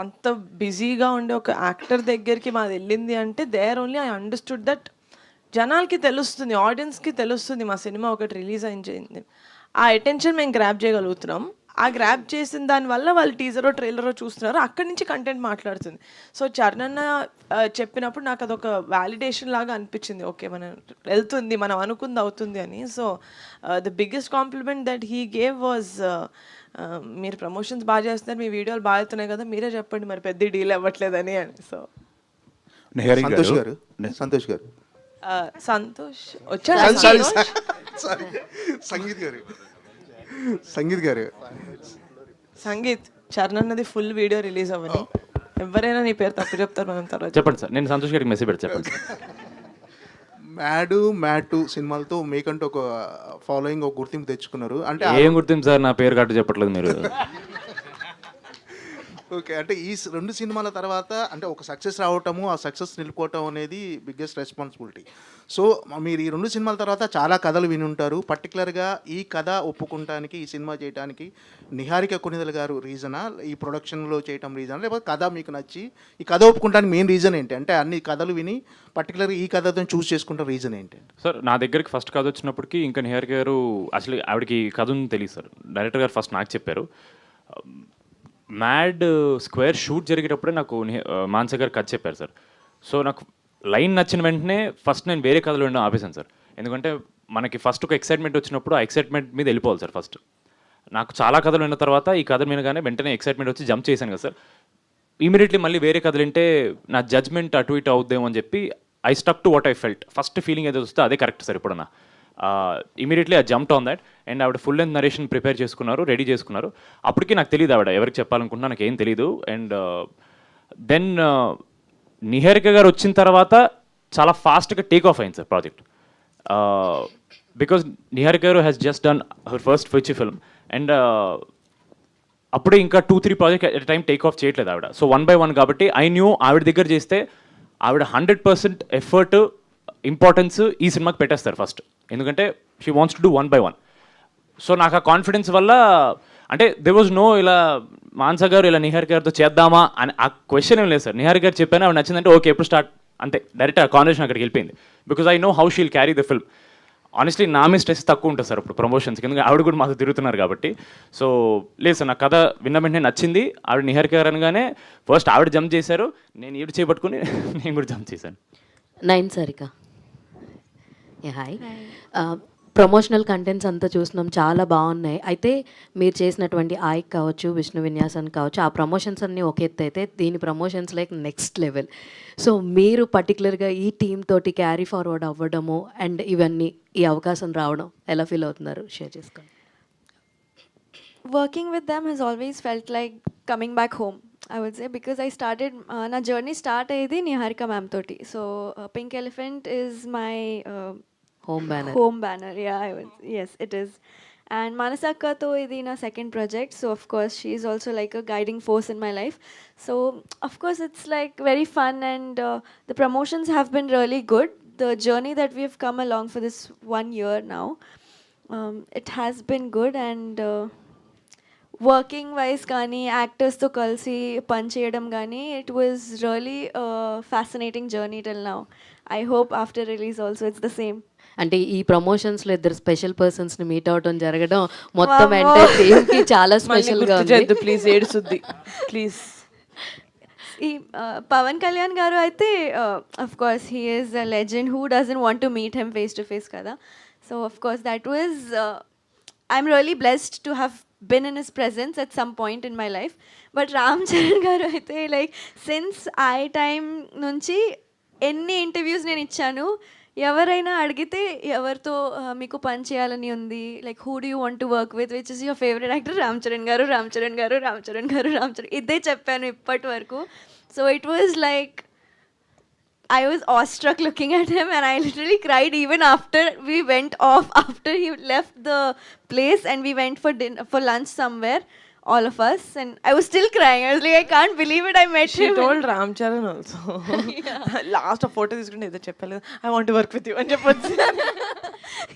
అంత బిజీగా ఉండే ఒక యాక్టర్ దగ్గరికి మాది వెళ్ళింది అంటే, there only I understood that జనాలకి తెలుస్తుంది, ఆడియన్స్కి తెలుస్తుంది మా సినిమా ఒకటి రిలీజ్ అయింది. ఆ అటెన్షన్ మేము గ్రాప్ చేయగలుగుతున్నాం. ఆ గ్రాప్ చేసిన దానివల్ల వాళ్ళు టీజరో ట్రైలరో చూస్తున్నారు, అక్కడి నుంచి కంటెంట్ మాట్లాడుతుంది. సో చరణ్ అన్న చెప్పినప్పుడు నాకు అదొక వ్యాలిడేషన్ లాగా అనిపించింది, ఓకే మనం వెళ్తుంది, మనం అనుకుంది అవుతుంది అని. So the biggest compliment that he gave was, మీరు ప్రమోషన్స్ బాగా చేస్తున్నారు, మీ వీడియోలు బాగా అవుతున్నాయి కదా, మీరే చెప్పండి మరి పెద్ద డీల్ అవ్వట్లేదని అని. సో సంతోష్ గారు సంతోష్ వచ్చాడు. సంగీత్ చరణ్ అన్నది ఫుల్ వీడియో రిలీజ్ అవ్వని, ఎవరైనా నీ పేరు తప్పు చెప్తారు, మనం తర్వాత చెప్పండి సార్. నేను సంతోష్ గారికి మెసేజ్ పెట్టి చెప్పండి. మ్యాడ్ సినిమాలతో మీకంటూ ఒక ఫాలోయింగ్, ఒక గుర్తింపు తెచ్చుకున్నారు. అంటే ఏం గుర్తింపు సార్, నా పేరు కట్టు చెప్పట్లేదు మీరు. ఓకే, అంటే ఈ 2 సినిమాల తర్వాత అంటే ఒక సక్సెస్ రావటము, ఆ సక్సెస్ నిలుపుకోవటం అనేది బిగ్గెస్ట్ రెస్పాన్సిబిలిటీ. సో మీరు ఈ 2 సినిమాల తర్వాత చాలా కథలు విని ఉంటారు. పర్టికులర్గా ఈ కథ ఒప్పుకుంటానికి, ఈ సినిమా చేయడానికి నిహారిక కొనిదల గారు రీజనా, ఈ ప్రొడక్షన్లో చేయటం రీజనా, లేకపోతే కథ మీకు నచ్చి ఈ కథ ఒప్పుకుంటానికి మెయిన్ రీజన్ ఏంటి? అంటే అన్ని కథలు విని పర్టికులర్గా ఈ కథతో చూస్ చేసుకుంటాం రీజన్ ఏంటి? సార్ నా దగ్గరికి ఫస్ట్ కథ వచ్చినప్పటికీ ఇంకా నిహారిక గారు అసలు ఆవిడకి కథ ఉంది తెలియదు సార్. డైరెక్టర్ గారు ఫస్ట్ నాకు చెప్పారు. మ్యాడ్ స్క్వేర్ షూట్ జరిగేటప్పుడే నాకు మానస గారు కథ చెప్పారు సార్. సో నాకు లైన్ నచ్చిన వెంటనే ఫస్ట్ నేను వేరే కథలు వినడం ఆపేశాను సార్. ఎందుకంటే మనకి ఫస్ట్ ఒక ఎక్సైట్మెంట్ వచ్చినప్పుడు ఆ ఎక్సైట్మెంట్ మీద వెళ్ళిపోవాలి సార్. ఫస్ట్ నాకు చాలా కథలు విన్న తర్వాత ఈ కథ వినగానే వెంటనే ఎక్సైట్మెంట్ వచ్చి జంప్ చేశాను కదా సార్. ఇమీడియట్లీ మళ్ళీ వేరే కథలు వింటే నా జడ్జ్మెంట్ అటు ఇటు అవుద్దేమో అని చెప్పి I stuck to what I felt. First feeling ఏదో వస్తే అదే కరెక్ట్ సార్. ఇప్పుడున్నా immediately I jumped on that. And ఆవిడ ఫుల్ లెంత్ నరేషన్ ప్రిపేర్ చేసుకున్నారు, రెడీ చేసుకున్నారు. అప్పటికి నాకు తెలియదు ఆవిడ ఎవరికి చెప్పాలనుకుంటున్నా, నాకు ఏం తెలియదు. అండ్ దెన్ నిహారిక గారు వచ్చిన తర్వాత చాలా ఫాస్ట్గా టేక్ ఆఫ్ అయింది సార్ ప్రాజెక్ట్. బికాజ్ నిహారిక గారు has just done her first feature film. And అప్పుడే ఇంకా 2-3 project at time take off చేయట్లేదు ఆవిడ. సో 1 by 1 కాబట్టి ఐ న్యూ ఆవిడ దగ్గర చేస్తే ఆవిడ 100% ఎఫర్ట్, ఇంపార్టెన్స్ ఈ సినిమాకి పెట్టేస్తారు ఫస్ట్. ఎందుకంటే she wants to do 1 by 1. So నాకు ఆ కాన్ఫిడెన్స్ వల్ల, అంటే దే వాజ్ నో ఇలా మానస గారు ఇలా నిహారిక గారితో చేద్దామా అని ఆ క్వశ్చన్ ఏం లేదు సార్. నిహారిక గారు చెప్పాను, ఆవిడ నచ్చిందంటే ఓకే ఎప్పుడు స్టార్ట్ అంతే, డైరెక్ట్ ఆ కాన్వర్సేషన్ అక్కడికి వెళ్ళిపోయింది. Because I know how she'll carry the film. Honestly నా మీద స్ట్రెస్ తక్కువ ఉంటుంది సార్ ఇప్పుడు ప్రమోషన్స్కి, ఎందుకంటే ఆవిడ కూడా మాతో తిరుగుతున్నారు కాబట్టి. సో లేదు సార్, నా కథ విన్న వెంటనే నచ్చింది. ఆవిడ నిహారిక గారు అనగానే ఫస్ట్ ఆవిడ జంప్ చేశారు, నేను ఈవిడ చేపట్టుకుని నేను కూడా జంప్ చేశాను. 9 సారిక. హాయ్. ప్రమోషనల్ కంటెంట్స్ అంతా చూసినాం, చాలా బాగున్నాయి. అయితే మీరు చేసినటువంటి ఆయక్ కావచ్చు, విష్ణు విన్యాసన్ కావచ్చు, ఆ ప్రమోషన్స్ అన్నీ ఒక ఎత్తు అయితే దీని promotions like next level. So మీరు పర్టికులర్గా ఈ టీమ్ తోటి క్యారీ ఫార్వర్డ్ అవ్వడము అండ్ ఇవన్నీ ఈ అవకాశం రావడం ఎలా ఫీల్ అవుతున్నారు, షేర్ చేసుకోండి. Working with them has always felt like coming back home, I would say, because I started na journey start ayidi Niharika ma'am toti. So Pink Elephant is my home banner. home banner. Yeah, yes, it is. And Manasakka to idi na second project, so of course she is also like a guiding force in my life. So of course it's like very fun, and the promotions have been really good. The journey that we have come along for this 1 year now, it has been good, and working wise కానీ యాక్టర్స్తో కలిసి పనిచేయడం కానీ it was really fascinating journey till now. I hope after release also it's the same. అంటే ఈ ప్రమోషన్స్లో ఇద్దరు special పర్సన్స్ని meet అవడం జరగడం మొత్తం ఎంటైర్ టీమ్కి చాలా స్పెషల్గా ఉంది. ప్లీజ్ ఏడుసుద్ది ప్లీజ్. ఈ పవన్ కళ్యాణ్ గారు అయితే of course he is a legend, who doesn't want to meet him face to face కదా. So of course that was I'm really blessed to have been in his presence at some point in my life. But Ram Charan garu aithe like since I time nunchi ఎన్ని interviews నేను ఇచ్చాను, ఎవరైనా అడిగితే ఎవరితో మీకు పని చేయాలని ఉంది, like who do you want to work with, which is your favourite actor, Ram Charan గారు, రామ్ చరణ్ గారు, రామ్ చరణ్ గారు, రామ్ చరణ్, ఇదే చెప్పాను ఇప్పటి వరకు. So it was like I was awestruck looking at him, and I literally cried even after we went off, after he left the place and we went for for lunch somewhere, all of us, and I was still crying. I was like, I can't believe it, I met She him. told Ram Charan also. Last a photo తీసుకుంటే ఏదో చెప్పలేదు, I want to work with you అని చెప్పొచ్చు.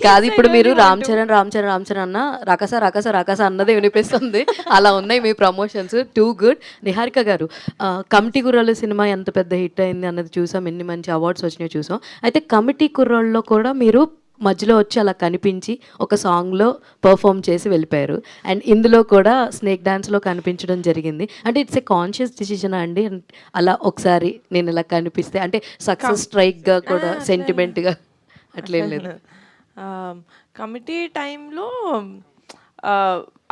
కాదు, ఇప్పుడు మీరు రామ్ చరణ్ అన్న రకస రకస రకస అన్నదే వినిపిస్తుంది. అలా ఉన్నాయి మీ ప్రమోషన్స్, టూ గుడ్. నిహారిక గారు, కమిటీ కుర్రాళ్ళు సినిమా ఎంత పెద్ద హిట్ అయింది అన్నది చూసాం, ఎన్ని మంచి అవార్డ్స్ వచ్చినాయో చూసాం. అయితే కమిటీ కుర్రాళ్ళలో కూడా మీరు మధ్యలో వచ్చి అలా కనిపించి ఒక సాంగ్లో పర్ఫామ్ చేసి వెళ్ళిపోయారు. అండ్ ఇందులో కూడా స్నేక్ డాన్స్లో కనిపించడం జరిగింది. అంటే ఇట్స్ ఏ కాన్షియస్ డిసిజన్ అండి, అలా ఒకసారి నేను ఇలా కనిపిస్తే అంటే సక్సెస్ స్ట్రైక్గా కూడా సెంటిమెంట్గా అట్లేం లేదు. కమిటీ టైంలో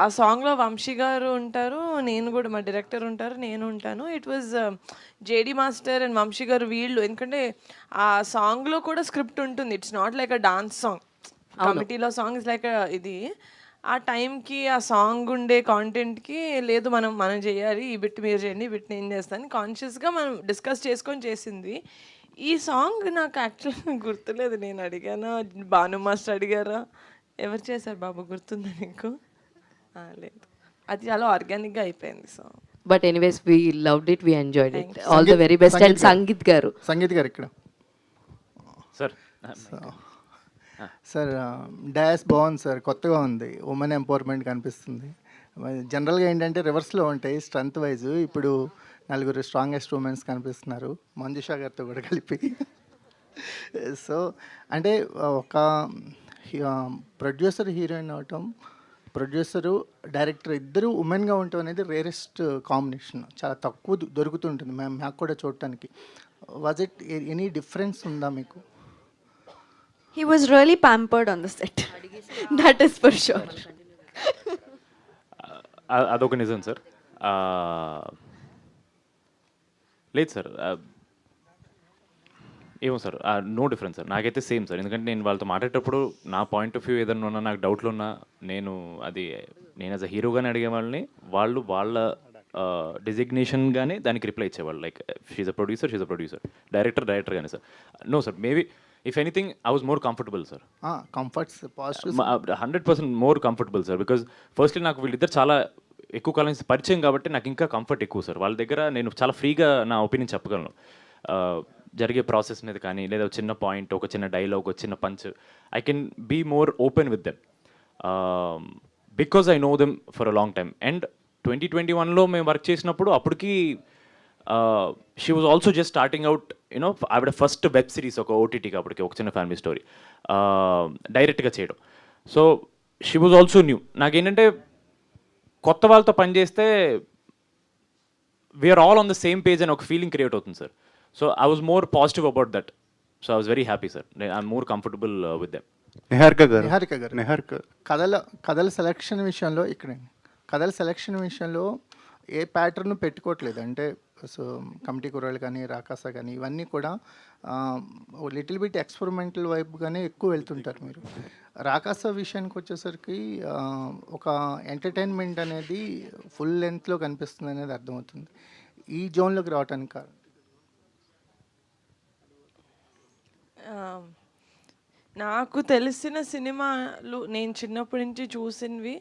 ఆ సాంగ్లో వంశీ గారు ఉంటారు, నేను కూడా మా డైరెక్టర్ ఉంటారు, నేను ఉంటాను. It was JD master and Vamshi garu వీళ్ళు, ఎందుకంటే ఆ సాంగ్లో కూడా స్క్రిప్ట్ ఉంటుంది. It's not like a dance song. కమిటీలో సాంగ్ ఇస్ లైక్ ఇది. ఆ టైంకి ఆ సాంగ్ ఉండే కాంటెంట్కి లేదు మనం చేయాలి, ఈ బిట్ మీరు చేయండి, ఈ బిట్ నేను చేస్తాను, కాన్షియస్గా మనం డిస్కస్ చేసుకొని చేసింది. ఈ సాంగ్ నాకు యాక్చువల్గా గుర్తులేదు, నేను అడిగానా, భాను మాస్టర్ అడిగారా, ఎవరు చేశారు బాబు, గుర్తుందా నీకు? లేదు, అది చాలా ఆర్గానిక్గా అయిపోయింది song. But anyways we loved it, we enjoyed it. All the very best. And sangeet గారు ఇక్కడ సార్. సార్ డాష్ బాగుంది సార్, కొత్తగా ఉంది, ఉమెన్ ఎంపవర్మెంట్ కనిపిస్తుంది. జనరల్గా ఏంటంటే రివర్స్లో ఉంటాయి స్ట్రెంత్ వైజ్. ఇప్పుడు 4 స్ట్రాంగెస్ట్ ఉమెన్స్ కనిపిస్తున్నారు, మంజుషా గారితో కూడా కలిపి. సో అంటే ఒక ప్రొడ్యూసర్ హీరోయిన్ అవటం, ప్రొడ్యూసరు డైరెక్టర్ ఇద్దరు ఉమెన్గా ఉండటం అనేది రేరెస్ట్ కాంబినేషన్, చాలా తక్కువ దొరుకుతుంటుంది మాకు కూడా చూడటానికి. వాజ్ ఇట్ ఎనీ డిఫరెన్స్ ఉందా మీకు? He was really pampered on the set. That is for sure. అదొక నిజం సార్. లేదు సార్, ఏమో సార్, నో డిఫరెన్స్ సార్. నాకైతే సేమ్ సార్, ఎందుకంటే నేను వాళ్ళతో మాట్లాడేటప్పుడు నా పాయింట్ ఆఫ్ వ్యూ ఏదైనా ఉన్నా, నాకు డౌట్లు ఉన్నా, నేను యాజ్ అ హీరోగానే అడిగే వాళ్ళని, వాళ్ళు వాళ్ళ డిజిగ్నేషన్గానే దానికి రిప్లై ఇచ్చేవాళ్ళు. Like she's a producer, director కానీ sir. No sir, maybe if anything I was more comfortable sir. Comforts 100% more comfortable sir. Because firstly నాకు వీళ్ళిద్దరు చాలా ఎక్కువ కాలం పరిచయం కాబట్టి నాకు ఇంకా కంఫర్ట్ ఎక్కువ సార్. వాళ్ళ దగ్గర నేను చాలా ఫ్రీగా నా ఒపీనియన్ చెప్పగలను, జరిగే ప్రాసెస్ మీద కానీ, లేదా చిన్న పాయింట్, ఒక చిన్న డైలాగ్, ఒక చిన్న punch, I can be more open with them because I know them for a long time. And 2021లో మేము వర్క్ చేసినప్పుడు అప్పటికి she was also just starting out you know ఆవిడ ఫస్ట్ వెబ్ సిరీస్ ఒక ఓటీటీ కాబట్టి ఒక చిన్న ఫ్యామిలీ స్టోరీ డైరెక్ట్గా చేయడం. So she was also new. నాకేంటంటే కొత్త వాళ్ళతో పనిచేస్తే we are all on the same page అని ఒక ఫీలింగ్ క్రియేట్ అవుతుంది sir. So I was more positive about that. So I was very happy sir. I'm more comfortable with them. Niharika గారు కథల selection విషయంలో కథల సెలక్షన్ విషయంలో ఏ ప్యాటర్న్ పెట్టుకోవట్లేదు. అంటే సో కమిటీ కుర్రాళ్ళు కానీ రాకాస కానీ ఇవన్నీ కూడా లిటిల్ బిట్ ఎక్స్పెరిమెంటల్ వైపుగానే ఎక్కువ వెళ్తుంటారు మీరు. రాకాస విషయానికి వచ్చేసరికి ఒక ఎంటర్టైన్మెంట్ అనేది ఫుల్ లెంత్లో కనిపిస్తుంది అనేది అర్థమవుతుంది. ఈ జోన్లోకి రావడానికి కారణం నాకు తెలిసిన సినిమాలు నేను చిన్నప్పటి నుంచి చూసినవి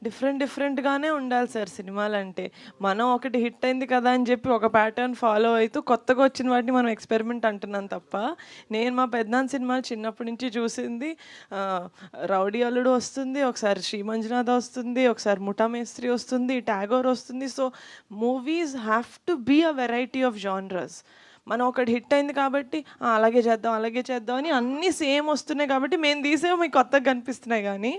డిఫరెంట్గానే ఉండాలి సార్ సినిమాలు అంటే. మనం ఒకటి హిట్ అయింది కదా అని చెప్పి ఒక ప్యాటర్న్ ఫాలో అవుతూ కొత్తగా వచ్చిన వాటిని మనం ఎక్స్పెరిమెంట్ అంటున్నాం తప్ప, నేను మా పెద్దనాన్న సినిమాలు చిన్నప్పటి నుంచి చూసింది రౌడీ అల్లుడు వస్తుంది, ఒకసారి శ్రీ మంజునాథ వస్తుంది, ఒకసారి ముఠా మేస్త్రి వస్తుంది, టాగోర్ వస్తుంది. So movies have to be a variety of genres. మనం ఒకటి హిట్ అయింది కాబట్టి అలాగే చేద్దాం అని అన్నీ సేమ్ వస్తున్నాయి కాబట్టి మేము తీసేవి మీకు కొత్తగా కనిపిస్తున్నాయి. కానీ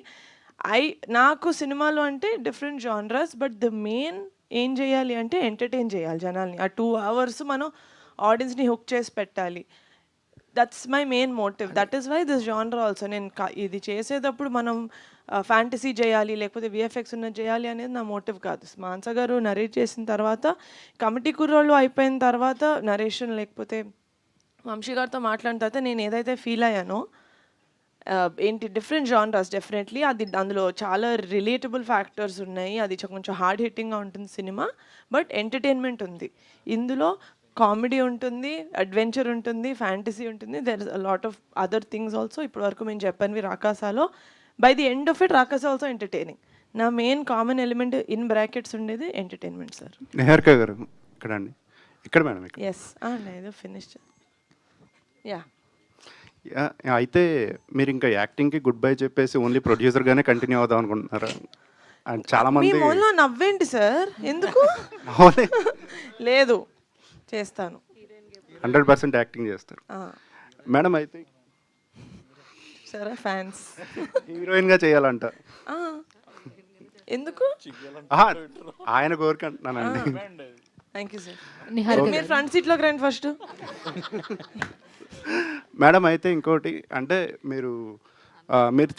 నాకు సినిమాలు అంటే different genres, but the main ఏం చేయాలి అంటే ఎంటర్టైన్ చేయాలి జనాల్ని. ఆ 2 hours మనం ఆడియన్స్ని హుక్ చేసి పెట్టాలి. That's my main motive. That is why this genre also. నేను ఇది చేసేటప్పుడు మనం ఫ్యాంటసీ చేయాలి లేకపోతే విఎఫ్ఎక్స్ ఉన్నది చేయాలి అనేది నా మోటివ్ కాదు. మాన్సా గారు నరేట్ చేసిన తర్వాత, కమిటీ కుర్రోళ్ళు అయిపోయిన తర్వాత, నరేషన్ లేకపోతే వంశీ గారితో మాట్లాడిన తర్వాత నేను ఏదైతే ఫీల్ అయ్యానో ఏంటి డిఫరెంట్ జానరస్ డెఫినెట్లీ అది అందులో చాలా రిలేటబుల్ ఫ్యాక్టర్స్ ఉన్నాయి. అది కొంచెం హార్డ్ హిట్టింగ్గా ఉంటుంది సినిమా, బట్ ఎంటర్టైన్మెంట్ ఉంది ఇందులో. కామెడీ ఉంటుంది, అడ్వెంచర్ ఉంటుంది, ఫ్యాంటసీ ఉంటుంది, there is a lot of other things also. ఇప్పటి వరకు మేము చెప్పనివి రాకాసాలో. By the end of it Rakasa also entertaining. నా main common element in brackets ఉండేది ఎంటర్టైన్మెంట్ సార్. నిహారిక గారు ఇక్కడ అండి, ఇక్కడ మేడం. ఎస్ ఏదో ఫినిష్. యా అయితే మీరు ఇంకా యాక్టింగ్కి గుడ్ బై చెప్పేసి ఓన్లీ ప్రొడ్యూసర్గానే కంటిన్యూ అవుదాం అనుకుంటున్నారా? అండ్ చాలా మంది నవ్వేంటి సార్, ఎందుకు లేదు చేస్తాను, 100% యాక్టింగ్ చేస్తారు మేడం. అయితే సరే ఫ్యాన్స్ హీరోయిన్గా చేయాలంట, ఎందుకు ఆయన కోరిక అంటున్నానండి. Thank you sir. మీరు ఫ్రంట్ సీట్లోకి రండి ఫస్ట్. మేడం అయితే ఇంకోటి అంటే మీరు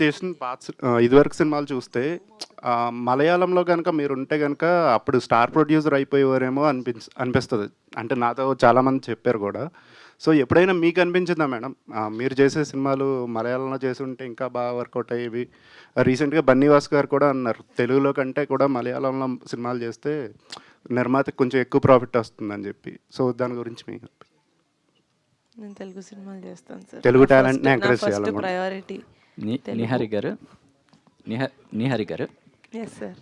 చేసిన ఇదివరకు సినిమాలు చూస్తే మలయాళంలో కనుక మీరు ఉంటే కనుక అప్పుడు స్టార్ ప్రొడ్యూసర్ అయిపోయేవారేమో అనిపిస్తుంది. అంటే నాతో చాలామంది చెప్పారు కూడా. సో ఎప్పుడైనా మీకు అనిపించిందా మేడం మీరు చేసే సినిమాలు మలయాళంలో చేసి ఉంటే ఇంకా బాగా వర్కౌట్ అయ్యేవి? రీసెంట్గా బన్నీవాస్ గారు కూడా అన్నారు తెలుగులో కంటే కూడా మలయాళంలో సినిమాలు చేస్తే నిర్మాతకి కొంచెం ఎక్కువ ప్రాఫిట్ వస్తుందని చెప్పి. సో దాని గురించి మీకు నేను తెలుగు సినిమాలు చేస్తాను సార్. తెలుగు టాలెంట్ని ఎంకరేజ్ చేయాలి. ప్రయారిటీ నిహారి గారు ఎస్ సార్.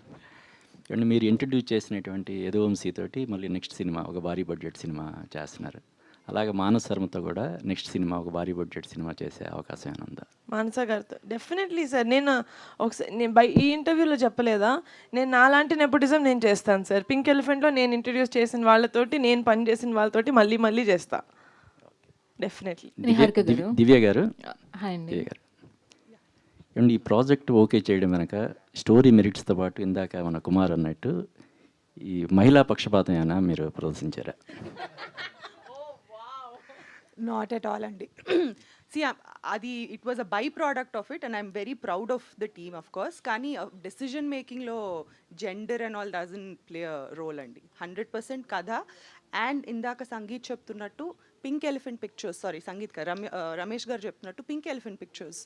అండ్ మీరు ఇంట్రడ్యూస్ చేసినటువంటి యదువంశీ తోటి మళ్ళీ నెక్స్ట్ సినిమా ఒక భారీ బడ్జెట్ సినిమా చేస్తున్నారు. అలాగే మానస శర్మతో కూడా నెక్స్ట్ సినిమా ఒక భారీ బడ్జెట్ సినిమా చేసే అవకాశం ఏమైనా ఉందా? మానస గారితో డెఫినెట్లీ సార్. నేను ఒకసారి ఈ ఇంటర్వ్యూలో చెప్పలేదా, నేను నాలాంటి నెపోటిజం నేను చేస్తాను సార్. పింక్ ఎలిఫెంట్లో నేను ఇంట్రడ్యూస్ చేసిన వాళ్ళతోటి, నేను పని చేసిన వాళ్ళతోటి మళ్ళీ చేస్తా డెఫినెట్లీ. దివ్య గారు అండ్ ఈ ప్రాజెక్ట్ ఓకే చేయడం వెనక స్టోరీ మెరిట్స్తో పాటు ఇందాక మన కుమార్ అన్నట్టు ఈ మహిళా పక్షపాతం ఏమైనా మీరు ప్రదర్శించారా? నాట్ ఎట్ ఆల్ అండి. సి అది it was a by product of it and I'm very proud of the team of course. కానీ డెసిజన్ మేకింగ్లో gender and all doesn't play a role అండి. 100% కథ. అండ్ ఇందాక సంగీత్ చెప్తున్నట్టు pink elephant pictures, sorry Sangeet garu, Ramesh గారు చెప్తున్నట్టు పింక్ ఎలిఫెంట్ పిక్చర్స్,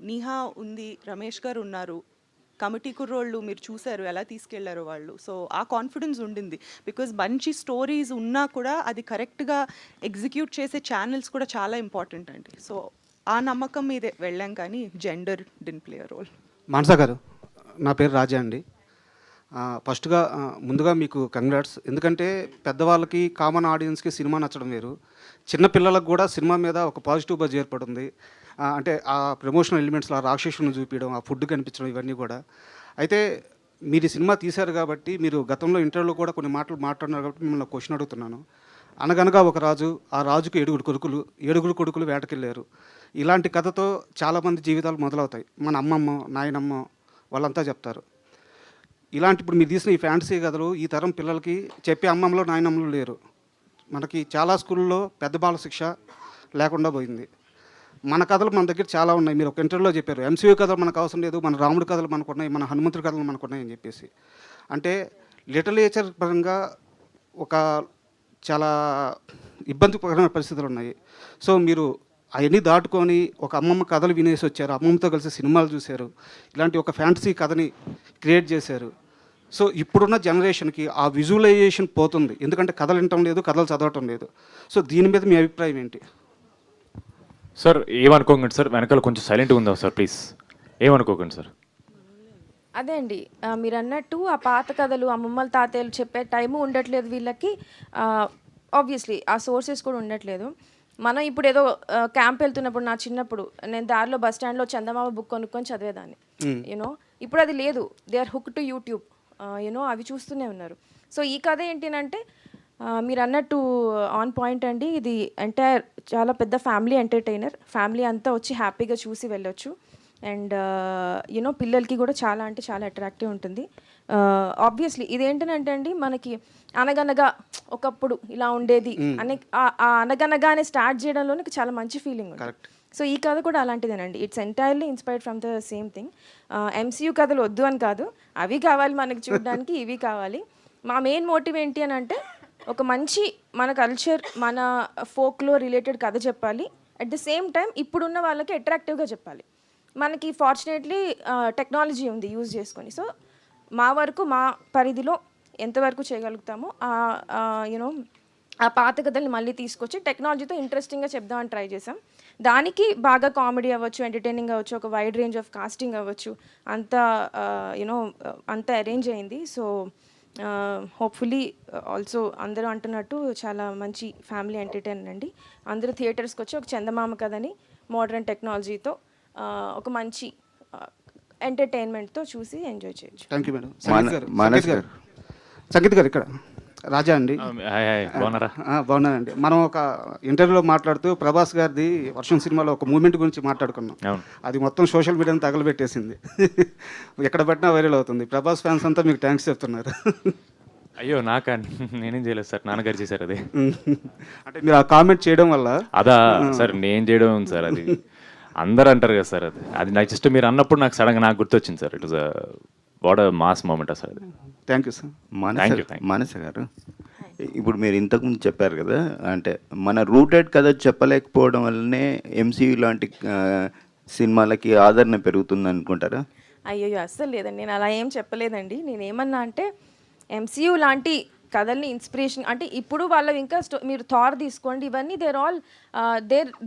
నిహా ఉంది, రమేష్ గారు ఉన్నారు, కమిటీ కుర్రోళ్ళు మీరు చూశారు ఎలా తీసుకెళ్లారో వాళ్ళు. సో ఆ కాన్ఫిడెన్స్ ఉండింది. బికాజ్ మంచి స్టోరీస్ ఉన్నా కూడా అది కరెక్ట్గా ఎగ్జిక్యూట్ చేసే ఛానల్స్ కూడా చాలా ఇంపార్టెంట్ అండి. సో ఆ నమ్మకం మీదే వెళ్ళాం, కానీ gender didn't play a role. Manasa garu, నా పేరు రాజా అండి. ఫస్ట్గా ముందుగా మీకు కంగ్రాట్స్. ఎందుకంటే పెద్దవాళ్ళకి కామన్ ఆడియన్స్కి సినిమా నచ్చడం వేరు, చిన్నపిల్లలకు కూడా సినిమా మీద ఒక పాజిటివ్ బజ్ ఏర్పడుతుంది. అంటే ఆ ప్రమోషనల్ ఎలిమెంట్స్లో ఆ రాక్షసుని చూపించడం, ఆ ఫుడ్ కనిపించడం, ఇవన్నీ కూడా. అయితే మీరు సినిమా తీశారు కాబట్టి, మీరు గతంలో ఇంటర్వ్యూలో కూడా కొన్ని మాటలు మాట్లాడినారు కాబట్టి మిమ్మల్ని క్వశ్చన్ అడుగుతున్నాను. అనగనగా ఒక రాజు, ఆ రాజుకు 7 కొడుకులు వేటకెళ్ళారు. ఇలాంటి కథతో చాలామంది జీవితాలు మొదలవుతాయి. మన అమ్మమ్మ, నాయనమ్మ వాళ్ళంతా చెప్తారు. ఇలాంటి ఇప్పుడు మీరు తీసిన ఈ ఫ్యాంటసీ కథలు ఈ తరం పిల్లలకి చెప్పే అమ్మమ్మలో నాయనమ్మలు లేరు. మనకి చాలా స్కూల్లో పెద్ద బాల శిక్ష లేకుండా పోయింది. మన కథలు మన దగ్గర చాలా ఉన్నాయి. మీరు ఒక ఇంటర్వ్యూలో చెప్పారు, ఎంసీయూ కథలు మనకు అవసరం లేదు, మన రాముడి కథలు మనకు ఉన్నాయి, మన హనుమంతుడి కథలు మనకు ఉన్నాయి అని చెప్పేసి. అంటే లిటరేచర్ పరంగా ఒక చాలా ఇబ్బందికరమైన పరిస్థితులు ఉన్నాయి. సో మీరు అవన్నీ దాటుకొని ఒక అమ్మమ్మ కథలు వినేసి వచ్చారు, అమ్మమ్మతో కలిసి సినిమాలు చూశారు, ఇలాంటి ఒక ఫ్యాంటసీ కథని క్రియేట్ చేశారు. సో ఇప్పుడున్న జనరేషన్కి ఆ విజువలైజేషన్ పోతుంది, ఎందుకంటే కథలు వినటం లేదు, కథలు చదవటం లేదు. సో దీని మీద మీ అభిప్రాయం ఏంటి? సార్ ఏమనుకోకండి సార్, వెనకాల కొంచెం సైలెంట్గా ఉందా సార్ ప్లీజ్, ఏమనుకోకండి సార్. అదే అండి, మీరు అన్నట్టు ఆ పాత కథలు అమ్మమ్మల తాతయ్యలు చెప్పే టైము ఉండట్లేదు వీళ్ళకి. ఆబ్వియస్లీ ఆ సోర్సెస్ కూడా ఉండట్లేదు. మనం ఇప్పుడు ఏదో క్యాంప్ వెళ్తున్నప్పుడు, నా చిన్నప్పుడు నేను దారిలో బస్ స్టాండ్లో చందమామ బుక్ కొనుక్కొని చదివేదాన్ని, యూనో. ఇప్పుడు అది లేదు, they are hook to YouTube, you know, అవి చూస్తూనే ఉన్నారు. సో ఈ కథ ఏంటినంటే మీరు అన్నట్టు ఆన్ పాయింట్ అండి. ఇది ఎంటైర్ చాలా పెద్ద ఫ్యామిలీ ఎంటర్టైనర్, ఫ్యామిలీ అంతా వచ్చి హ్యాపీగా చూసి వెళ్ళొచ్చు. అండ్ యూనో పిల్లలకి కూడా చాలా అంటే చాలా అట్రాక్టివ్ ఉంటుంది. ఆబ్వియస్లీ ఇదేంటంటే అండి, మనకి అనగనగా ఒకప్పుడు ఇలా ఉండేది అనే ఆ అనగనగానే స్టార్ట్ చేయడంలోనే చాలా మంచి ఫీలింగ్ ఉంటుంది. సో ఈ కథ కూడా అలాంటిదేనండి. It's entirely inspired from the same thing. MCU కథలు వద్దు అని కాదు, అవి కావాలి మనకి చూడడానికి, ఇవి కావాలి. మా మెయిన్ మోటివ్ ఏంటి అని అంటే ఒక మంచి మన కల్చర్, మన ఫోక్లో రిలేటెడ్ కథ చెప్పాలి. అట్ ద సేమ్ టైం ఇప్పుడున్న వాళ్ళకి అట్రాక్టివ్గా చెప్పాలి. మనకి ఫార్చునేట్లీ టెక్నాలజీ ఉంది యూజ్ చేసుకొని. సో మా వరకు మా పరిధిలో ఎంతవరకు చేయగలుగుతామో యూనో ఆ పాత కథల్ని మళ్ళీ తీసుకొచ్చి టెక్నాలజీతో ఇంట్రెస్టింగ్గా చెప్దామని ట్రై చేసాం. దానికి బాగా కామెడీ అవ్వచ్చు, ఎంటర్టైనింగ్ అవ్వచ్చు, ఒక వైడ్ రేంజ్ ఆఫ్ కాస్టింగ్ అవ్వచ్చు, అంతా యూనో అంతా అరేంజ్ అయింది. సో హోప్ఫుల్లీ ఆల్సో అందరూ అంటున్నట్టు చాలా మంచి ఫ్యామిలీ ఎంటర్టైనర్ అండి. అందరూ థియేటర్స్కి వచ్చి ఒక చందమామ కథని మోడర్న్ టెక్నాలజీతో ఒక మంచి ఎంటర్టైన్మెంట్తో చూసి ఎంజాయ్ చేయొచ్చు. Thank you madam. సంగీత్ గారు ఇక్కడ రాజా అండి. బాగున్నానండి. మనం ఒక ఇంటర్వ్యూలో మాట్లాడుతూ ప్రభాస్ గారిది వర్షం సినిమాలో ఒక మూమెంట్ గురించి మాట్లాడుకున్నాం. అది మొత్తం సోషల్ మీడియాని తగలబెట్టేసింది, ఎక్కడ పెట్టినా వైరల్ అవుతుంది. ప్రభాస్ ఫ్యాన్స్ అంతా మీకు థ్యాంక్స్ చెప్తున్నారు. అయ్యో నాకా, నేనేం చేయలేదు సార్, నాన్నగారు చేశారు అది. అంటే మీరు ఆ కామెంట్ చేయడం వల్ల అదా సార్, నేను చేయడం సార్, అది అందరూ అంటారు కదా సార్, అది నాకు జస్ట్ మీరు అన్నప్పుడు నాకు సడన్గా నాకు గుర్తొచ్చింది sir. It was what a mass moment sir అది. Thank you sir. Manasa garu, ఇప్పుడు మీరు ఇంతకుముందు చెప్పారు కదా, అంటే మన రూటెడ్ కథ చెప్పలేకపోవడం వల్లనే ఎంసీయూ లాంటి సినిమాలకి ఆదరణ పెరుగుతుంది అనుకుంటారా? అయ్యో అస్సలు లేదండి, నేను అలా ఏం చెప్పలేదండి. నేను ఏమన్నా అంటే ఎంసీయూ లాంటి కథల్ని ఇన్స్పిరేషన్ అంటే ఇప్పుడు వాళ్ళవి ఇంకా మీరు థార్ తీసుకోండి, ఇవన్నీ దేర్ ఆల్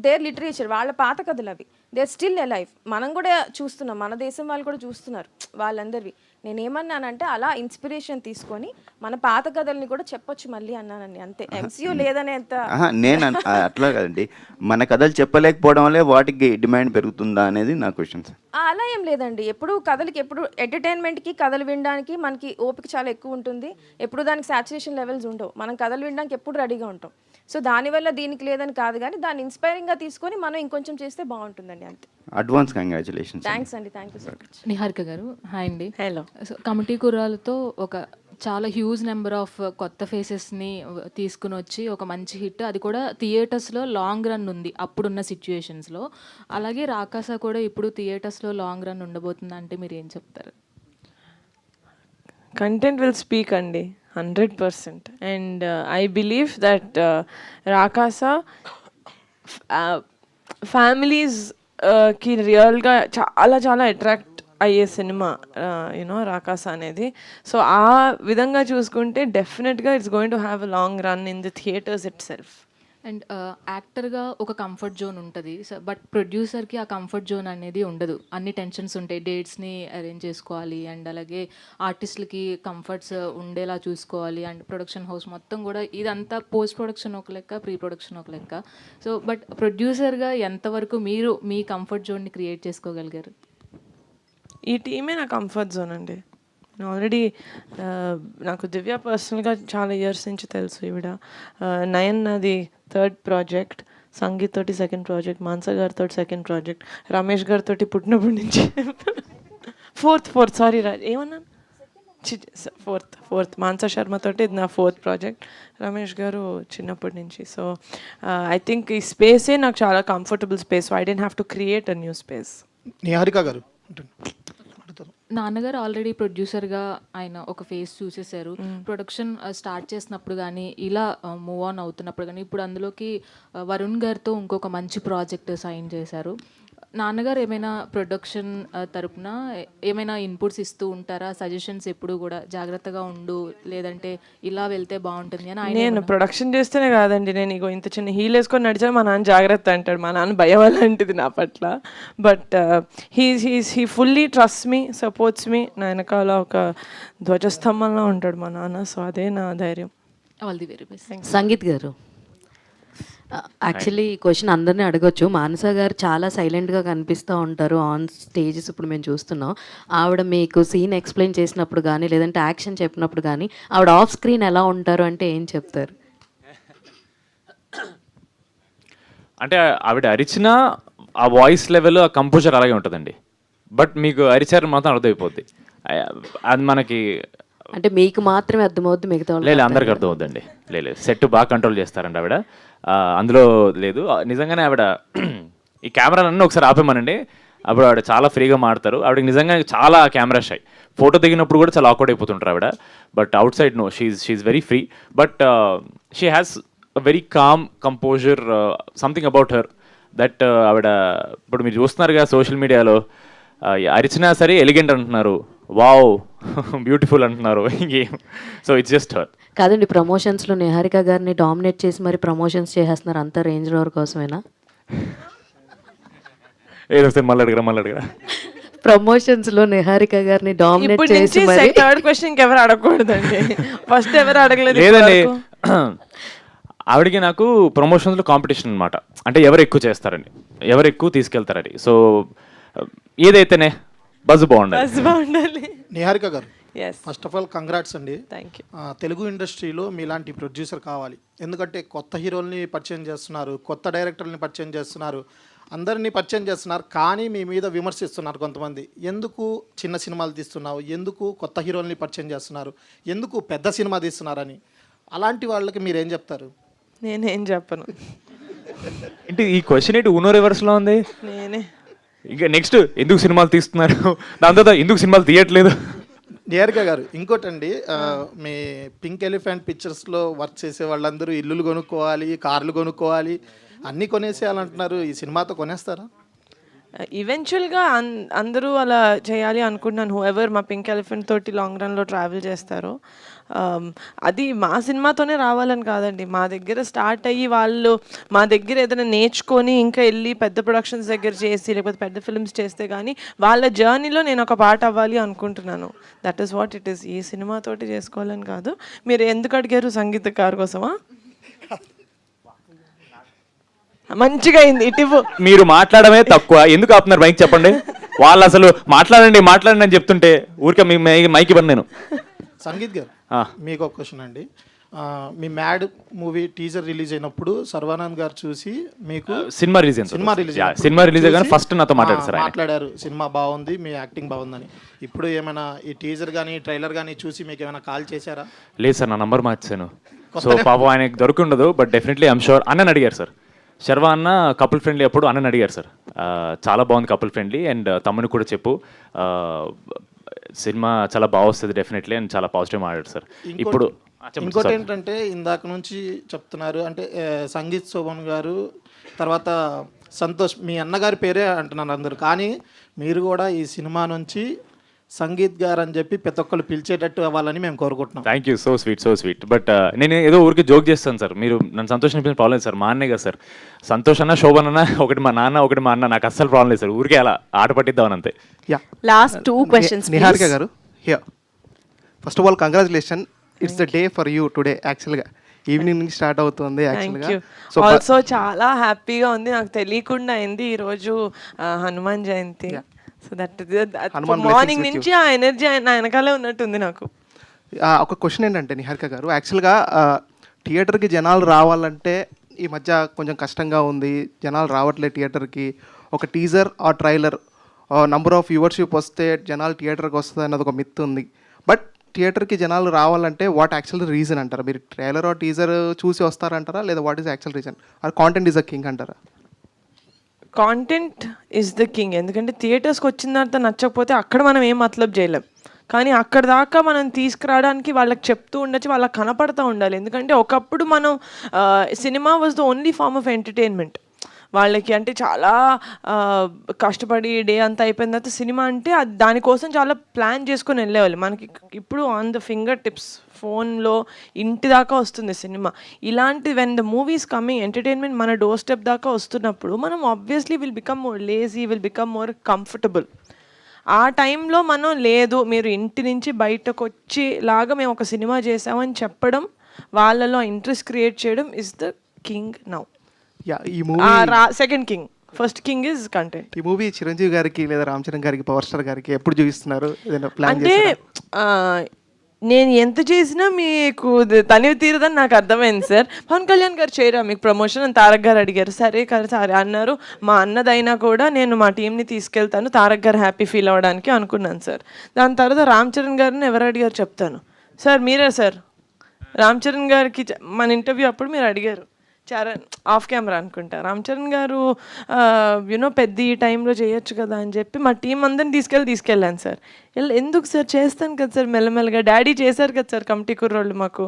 దేర్ లిటరేచర్, వాళ్ళ పాత కథలు అవి, దేర్ స్టిల్ ఎలైవ్. మనం కూడా చూస్తున్నాం, మన దేశం వాళ్ళు కూడా చూస్తున్నారు వాళ్ళందరివి. నేనేమన్నానంటే అలా ఇన్స్పిరేషన్ తీసుకొని మన పాత కథల్ని కూడా చెప్పొచ్చు మళ్ళీ అన్నానండి, అంతే. ఎంసీయూ లేదనే అంత నేను అట్లా కదండి, మన కథలు చెప్పలేకపోవడం వల్లే వాటికి డిమాండ్ పెరుగుతుందా అనేది నా క్వశ్చన్ సార్. అలా ఏం లేదండి, ఎప్పుడు కథలకి, ఎప్పుడు ఎంటర్టైన్మెంట్కి కథలు వినడానికి మనకి ఓపిక చాలా ఎక్కువ ఉంటుంది. ఎప్పుడు దానికి సాచురేషన్ లెవెల్స్ ఉండవు, మనం కథలు వినడానికి ఎప్పుడు రెడీగా ఉంటాం. సో దానివల్ల దీనికి లేదని కాదు, కానీ దాన్ని ఇన్స్పైరింగ్గా తీసుకొని మనం ఇంకొంచెం చేస్తే బాగుంటుందండి, అంతే. Advance congratulations. థ్యాంక్స్ అండి, thank you so much. Niharika గారు హాయ్ అండి. హలో. సో కమిటీ కుర్రాలతో ఒక చాలా హ్యూజ్ నెంబర్ ఆఫ్ కొత్త ఫేసెస్ని తీసుకుని వచ్చి ఒక మంచి హిట్, అది కూడా థియేటర్స్లో లాంగ్ రన్ ఉంది అప్పుడున్న సిచ్యుయేషన్స్లో. అలాగే రాకాస కూడా ఇప్పుడు థియేటర్స్లో లాంగ్ రన్ ఉండబోతుంది అంటే మీరు ఏం చెప్తారు? కంటెంట్ విల్ స్పీక్ అండి, 100%. అండ్ ఐ బిలీవ్ దట్ రాకాస ఫ్యామిలీస్కి రియల్గా చాలా చాలా అట్రాక్ట్ అయ్యే సినిమా యూనో రాకాస అనేది. సో ఆ విధంగా చూసుకుంటే డెఫినెట్గా it's going to have a long run in the theatres it self. And యాక్టర్గా ఒక కంఫర్ట్ జోన్ ఉంటుంది, బట్ ప్రొడ్యూసర్కి ఆ కంఫర్ట్ జోన్ అనేది ఉండదు. అన్ని టెన్షన్స్ ఉంటాయి, డేట్స్ని అరేంజ్ చేసుకోవాలి, అండ్ అలాగే ఆర్టిస్టులకి కంఫర్ట్స్ ఉండేలా చూసుకోవాలి, అండ్ ప్రొడక్షన్ హౌస్ మొత్తం కూడా ఇదంతా పోస్ట్ ప్రొడక్షన్ ఒక లెక్క, ప్రీ ప్రొడక్షన్ ఒక లెక్క. సో బట్ ప్రొడ్యూసర్గా ఎంతవరకు మీరు మీ కంఫర్ట్ జోన్ని క్రియేట్ చేసుకోగలిగారు? ఈ టీమే నా కంఫర్ట్ జోన్ అండి, ఆల్రెడీ నాకు దివ్య పర్సనల్గా చాలా ఇయర్స్ నుంచి తెలుసు. ఈవిడ నయన్ అది 3rd ప్రాజెక్ట్, సంగీత్ తోటి 2nd ప్రాజెక్ట్, మాన్సా గారితో 2nd ప్రాజెక్ట్, రమేష్ గారితో పుట్టినప్పటి నుంచి ఫోర్త్ సారీ ఏమన్నాను, ఫోర్త్ మాన్సా శర్మతోటి ఇది నా 4th ప్రాజెక్ట్, రమేష్ గారు చిన్నప్పటి నుంచి. సో ఐ థింక్ ఈ స్పేసే నాకు చాలా comfortable space. I don't have to create a new space. Niharika గారు, నాన్నగారు ఆల్రెడీ ప్రొడ్యూసర్గా ఆయన ఒక ఫేస్ చూసేశారు. ప్రొడక్షన్ స్టార్ట్ చేసినప్పుడు కానీ ఇలా మూవ్ ఆన్ అవుతున్నప్పుడు కానీ ఇప్పుడు అందులోకి వరుణ్ గారితో ఇంకొక మంచి ప్రాజెక్ట్ సైన్ చేశారు. నాన్నగారు ఏమైనా ప్రొడక్షన్ తరపున ఏమైనా ఇన్పుట్స్ ఇస్తూ ఉంటారా? సజెషన్స్ ఎప్పుడు కూడా జాగ్రత్తగా ఉండు, లేదంటే ఇలా వెళ్తే బాగుంటుంది అని? నేను ప్రొడక్షన్ చేస్తేనే కాదండి, నేను ఇగో ఇంత చిన్న హీల్ వేసుకొని నడిచా మా నాన్న జాగ్రత్త అంటాడు. మా నాన్న భయం అలాంటిది నా పట్ల. But he fully trust me, supports మీ. నా వెనకాల ఒక ధ్వజస్తంభంలో ఉంటాడు మా నాన్న. సో అదే నా ధైర్యం. All the very best. Sangeet గారు, యాక్చువల్లీ ఈ క్వశ్చన్ అందరినీ అడగొచ్చు. మానస గారు చాలా సైలెంట్గా కనిపిస్తూ ఉంటారు ఆన్ స్టేజెస్. ఇప్పుడు మేము చూస్తున్నాం ఆవిడ మీకు సీన్ ఎక్స్ప్లెయిన్ చేసినప్పుడు కానీ లేదంటే యాక్షన్ చెప్పినప్పుడు కానీ ఆవిడ ఆఫ్ స్క్రీన్ ఎలా ఉంటారు అంటే ఏం చెప్తారు? అంటే ఆవిడ అరిచిన ఆ వాయిస్ లెవెల్, ఆ కంపోజర్ అలాగే ఉంటుందండి. బట్ మీకు అరిచారు మాత్రం అర్థమైపోద్ది. అది మనకి అంటే మీకు మాత్రమే అర్థమవుద్ది, మిగతా లేదు అందరికి అర్థమవుద్దండి. లేదు సెట్ బాగా కంట్రోల్ చేస్తారండి ఆవిడ, అందులో లేదు. నిజంగానే ఆవిడ ఈ కెమెరాలన్నీ ఒకసారి ఆపేమనండి, అప్పుడు ఆవిడ చాలా ఫ్రీగా మాడతారు. ఆవిడకి నిజంగా చాలా కెమెరా షై. ఫోటో దిగినప్పుడు కూడా చాలా ఆక్వర్డ్ అయిపోతుంటారు ఆవిడ. But outside no, she's very free. But she has a very calm composure, something about her that ఆవిడ ఇప్పుడు మీరు చూస్తున్నారుగా సోషల్ మీడియాలో అరిచినా సరే ఎలిగెంట్ అంటున్నారు, వావ్ బ్యూటిఫుల్ అంటున్నారు. ఇంకేం, సో ఇట్స్ జస్ట్ హర్. కాదండి, ప్రమోషన్స్లో నిహారిక గారిని డామినేట్ చేసి మరి ప్రమోషన్స్ చేసేస్తున్నారు, అంతా రేంజ్ రోవర్ కోసమేనా? ఏదో సార్ మళ్ళీ అడగరా. ప్రమోషన్స్లో నిహారిక గారిని డామినేట్ చేసి మరి 3rd క్వశ్చన్ ఎవరు అడగకూడదండి. ఫస్ట్ ఎవరు అడగలేదు. లేదండి, ఆవిడకి నాకు ప్రమోషన్స్లో కాంపిటీషన్ అనమాట. అంటే ఎవరు ఎక్కువ చేస్తారని, ఎవరు ఎక్కువ తీసుకెళ్తారని. సో ఏదైతేనే బజ్ బాగుండాలి. Niharika garu, Yes. First of all congrats అండి. Thank you. తెలుగు ఇండస్ట్రీలో మీలాంటి ప్రొడ్యూసర్ కావాలి. ఎందుకంటే కొత్త హీరోల్ని పరిచయం చేస్తున్నారు, కొత్త డైరెక్టర్ని పరిచయం చేస్తున్నారు, అందరినీ పరిచయం చేస్తున్నారు. కానీ మీ మీద విమర్శిస్తున్నారు కొంతమంది. ఎందుకు చిన్న సినిమాలు తీస్తున్నావు, ఎందుకు కొత్త హీరోల్ని పరిచయం చేస్తున్నారు, ఎందుకు పెద్ద సినిమా తీస్తున్నారని. అలాంటి వాళ్ళకి మీరేం చెప్తారు? నేనేం చెప్పను. ఏంటి ఈ క్వశ్చన్ ఏంటి ఉన్నో రివర్స్లో ఉంది? నేనే ఇంకా నెక్స్ట్ ఎందుకు సినిమాలు తీస్తున్నారు, దాని తర్వాత ఎందుకు సినిమాలు తీయట్లేదు. నిహారిక గారు, ఇంకోటండి, మీ పింక్ ఎలిఫెంట్ పిక్చర్స్లో వర్క్ చేసే వాళ్ళందరూ ఇల్లులు కొనుక్కోవాలి, కార్లు కొనుక్కోవాలి, అన్నీ కొనేసేయాలంటున్నారు. ఈ సినిమాతో కొనేస్తారా? ఈవెన్చువల్గా అందరూ అలా చేయాలి అనుకుంటున్నాను. హూఎవర్ మా పింక్ ఎలిఫెంట్ తోటి లాంగ్ రన్లో ట్రావెల్ చేస్తారో అది మా సినిమాతోనే రావాలని కాదండి. మా దగ్గర స్టార్ట్ అయ్యి వాళ్ళు మా దగ్గర ఏదైనా నేర్చుకొని ఇంకా వెళ్ళి పెద్ద ప్రొడక్షన్స్ దగ్గర చేసి లేకపోతే పెద్ద ఫిల్మ్స్ చేస్తే కానీ వాళ్ళ జర్నీలో నేను ఒక పార్ట్ అవ్వాలి అనుకుంటున్నాను. That is what it is. ఈ సినిమాతోటి చేసుకోవాలని కాదు. మీరు ఎందుకు అడిగారు? సంగీతకారు కోసమా? మంచిగా అయింది. ఇటు మీరు మాట్లాడమే తక్కువ, ఎందుకు ఆపుతున్నారు మైక్ చెప్పండి. వాళ్ళు అసలు మాట్లాడండి అని చెప్తుంటే ఊరికే మీ మైక్ ఇవ్వను నేను. సంగీత్ గారు, మీకు ఒక క్వశ్చన్ అండి. మీ మ్యాడ్ మూవీ టీజర్ రిలీజ్ అయినప్పుడు సర్వానంద్ గారు చూసి మీకు సినిమా రిలీజ్ కానీ ఫస్ట్ నాతో మాట్లాడారు, సినిమా బాగుంది, మీ యాక్టింగ్ బాగుందని. ఇప్పుడు ఏమైనా ఈ టీజర్ కానీ ట్రైలర్ కానీ చూసి మీకు ఏమైనా కాల్ చేశారా? లేదు సార్, నా నంబర్ మార్చాను. సో పాపం ఆయనకి దొరకుండదు. But definitely I'm sure. అన్నని అడిగారు సార్, శర్వా అన్న కపుల్ ఫ్రెండ్లీ అప్పుడు అన్నని అడిగారు సార్, చాలా బాగుంది కపుల్ ఫ్రెండ్లీ, అండ్ తమ్ముని కూడా చెప్పు సినిమా చాలా బాగా వస్తుంది డెఫినెట్లీ అని చాలా పాజిటివ్ మాట్లాడారు సార్. ఇప్పుడు ఇంకోటి ఏంటంటే ఇందాక నుంచి చెప్తున్నారు అంటే సంగీత్ శోభన్ గారు తర్వాత సంతోష్, మీ అన్నగారి పేరే అంటున్నారు అందరు, కానీ మీరు కూడా ఈ సినిమా నుంచి సంగీత్ గారు అని చెప్పి ప్రతి ఒక్కరు పిలిచేటట్టు అవ్వాలని మేము కోరుకుంటున్నాం. Thank you, so sweet. But నేను ఏదో ఊరికి జోక్ చేస్తాను సార్, మీరు నన్ను సంతోష్ అనిపించిన ప్రాబ్లం లేదు సార్, మా అన్నే కదా సార్. సంతోష్ అన్న శోభన్ అన్న ఒకటి, మా నాన్న ఒకటి, మా అన్న, నాకు అస్సలు ప్రాబ్లం లేదు సార్. ఊరికే అలా ఆట పట్టిద్దామని అంతే. లాస్ట్ 2 questions నిహారిక గారు, here first of all congratulation, it's the day for you today. యాక్చువల్గా ఈవినింగ్ నుంచి స్టార్ట్ అవుతుంది యాక్చువల్గా. ఆల్సో చాలా హ్యాపీగా ఉంది. నాకు తెలియకుండా అయింది ఈరోజు Hanuman Jayanti. So that Hanuman morning blessings with నుంచి ఆ ఎనర్జీ నా వెనకాలే ఉన్నట్టుంది నాకు. ఒక క్వశ్చన్ ఏంటంటే నిహారిక గారు, యాక్చువల్గా థియేటర్కి జనాలు రావాలంటే ఈ మధ్య కొంచెం కష్టంగా ఉంది, జనాలు రావట్లేదు థియేటర్కి. ఒక టీజర్ ఆ ట్రైలర్ నంబర్ ఆఫ్ వ్యూవర్షిప్ వస్తే జనాలు థియేటర్కి వస్తుంది అన్నది ఒక మిత్ ఉంది. బట్ థియేటర్కి జనాలు రావాలంటే వాట్ యాక్చువల్ రీజన్ అంటారా? మీరు ట్రైలర్ టీజర్ చూసి వస్తారంటారా, లేదా what is actual reason? Or content is a king అంటారా? Content is the king. ఎందుకంటే థియేటర్స్కి వచ్చిన తర్వాత నచ్చకపోతే అక్కడ మనం ఏం మతలబ్ చేయలేం. కానీ అక్కడ దాకా మనం తీసుకురావడానికి వాళ్ళకి చెప్తూ ఉండొచ్చు, వాళ్ళకి కనపడుతూ ఉండాలి. ఎందుకంటే ఒకప్పుడు మనం cinema was the only form of entertainment వాళ్ళకి. అంటే చాలా కష్టపడి డే అంతా అయిపోయిన తర్వాత సినిమా అంటే దానికోసం చాలా ప్లాన్ చేసుకొని వెళ్ళేవాళ్ళు. మనకి ఇప్పుడు ఆన్ ద ఫింగర్ టిప్స్ ఫోన్లో ఇంటి దాకా వస్తుంది సినిమా. ఇలాంటి when the movies coming entertainment మన డోర్ స్టెప్ దాకా వస్తున్నప్పుడు మనం obviously will become more lazy, will become more comfortable. ఆ టైంలో మనం లేదు మీరు ఇంటి నుంచి బయటకు వచ్చేలాగా మేము ఒక సినిమా చేసామని చెప్పడం, వాళ్ళలో ఇంట్రెస్ట్ క్రియేట్ చేయడం ఇస్ ద కింగ్ నౌ. ఈ movie second king, first king is content. ఈ మూవీ చిరంజీవి గారికి లేదా రామ్ చరణ్ గారికి, పవర్ స్టార్ గారికి ఎప్పుడు చూపిస్తున్నారు? ఏదైనా ప్లాన్ అంటే నేను ఎంత చేసినా మీకు తనివి తీరదని నాకు అర్థమైంది సార్. పవన్ కళ్యాణ్ గారు చేయరా మీకు ప్రమోషన్ అని తారక్ గారు అడిగారు. సరే సరే అన్నారు. మా అన్నదైనా కూడా నేను మా టీంని తీసుకెళ్తాను తారక్ గారు హ్యాపీ ఫీల్ అవ్వడానికి అనుకున్నాను సార్. దాని తర్వాత రామ్ చరణ్ గారిని ఎవరు అడిగారు చెప్తాను సార్. మీరే సార్ రామ్ చరణ్ గారికి మన ఇంటర్వ్యూ అప్పుడు మీరు అడిగారు, చరణ్ ఆఫ్ కెమెరా అనుకుంటా, రామ్ చరణ్ గారు యూనో పెద్ద ఈ టైంలో చేయొచ్చు కదా అని చెప్పి మా టీం అందరిని తీసుకెళ్ళాను సార్. ఎందుకు సార్ చేస్తాను కదా సార్ మెల్లమెల్లగా, డాడీ చేశారు కదా సార్ కమిటీ కుర్రోళ్ళు మాకు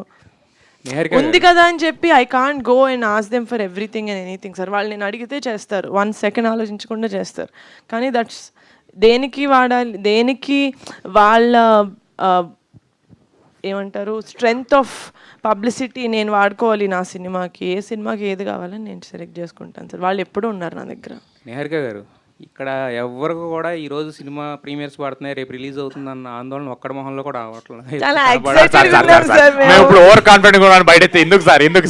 ఉంది కదా అని చెప్పి I can't go and ask them for everything and anything sir. వాళ్ళు నేను అడిగితే చేస్తారు, 1 సెకండ్ ఆలోచించకుండా చేస్తారు. కానీ దట్స్ దేనికి వాడాలి, దేనికి వాళ్ళ ఏమంటారు స్ట్రెంగ్త్ ఆఫ్ పబ్లిసిటీ నేను వాడుకోవాలి నా సినిమాకి. ఏ సినిమాకి ఏది కావాలని నేను సెలెక్ట్ చేసుకుంటాను సార్. వాళ్ళు ఎప్పుడూ ఉన్నారు నా దగ్గర. నిహారిక గారు, ఇక్కడ ఎవరికి కూడా ఈ రోజు సినిమా ప్రీమియర్స్ పడుతున్నాయి, రేపు రిలీజ్ అవుతుందన్న ఆందోళన ఒక్కడ మొహంలో కూడా ఓవర్ కాన్ఫిడెంట్ బయట ఎందుకు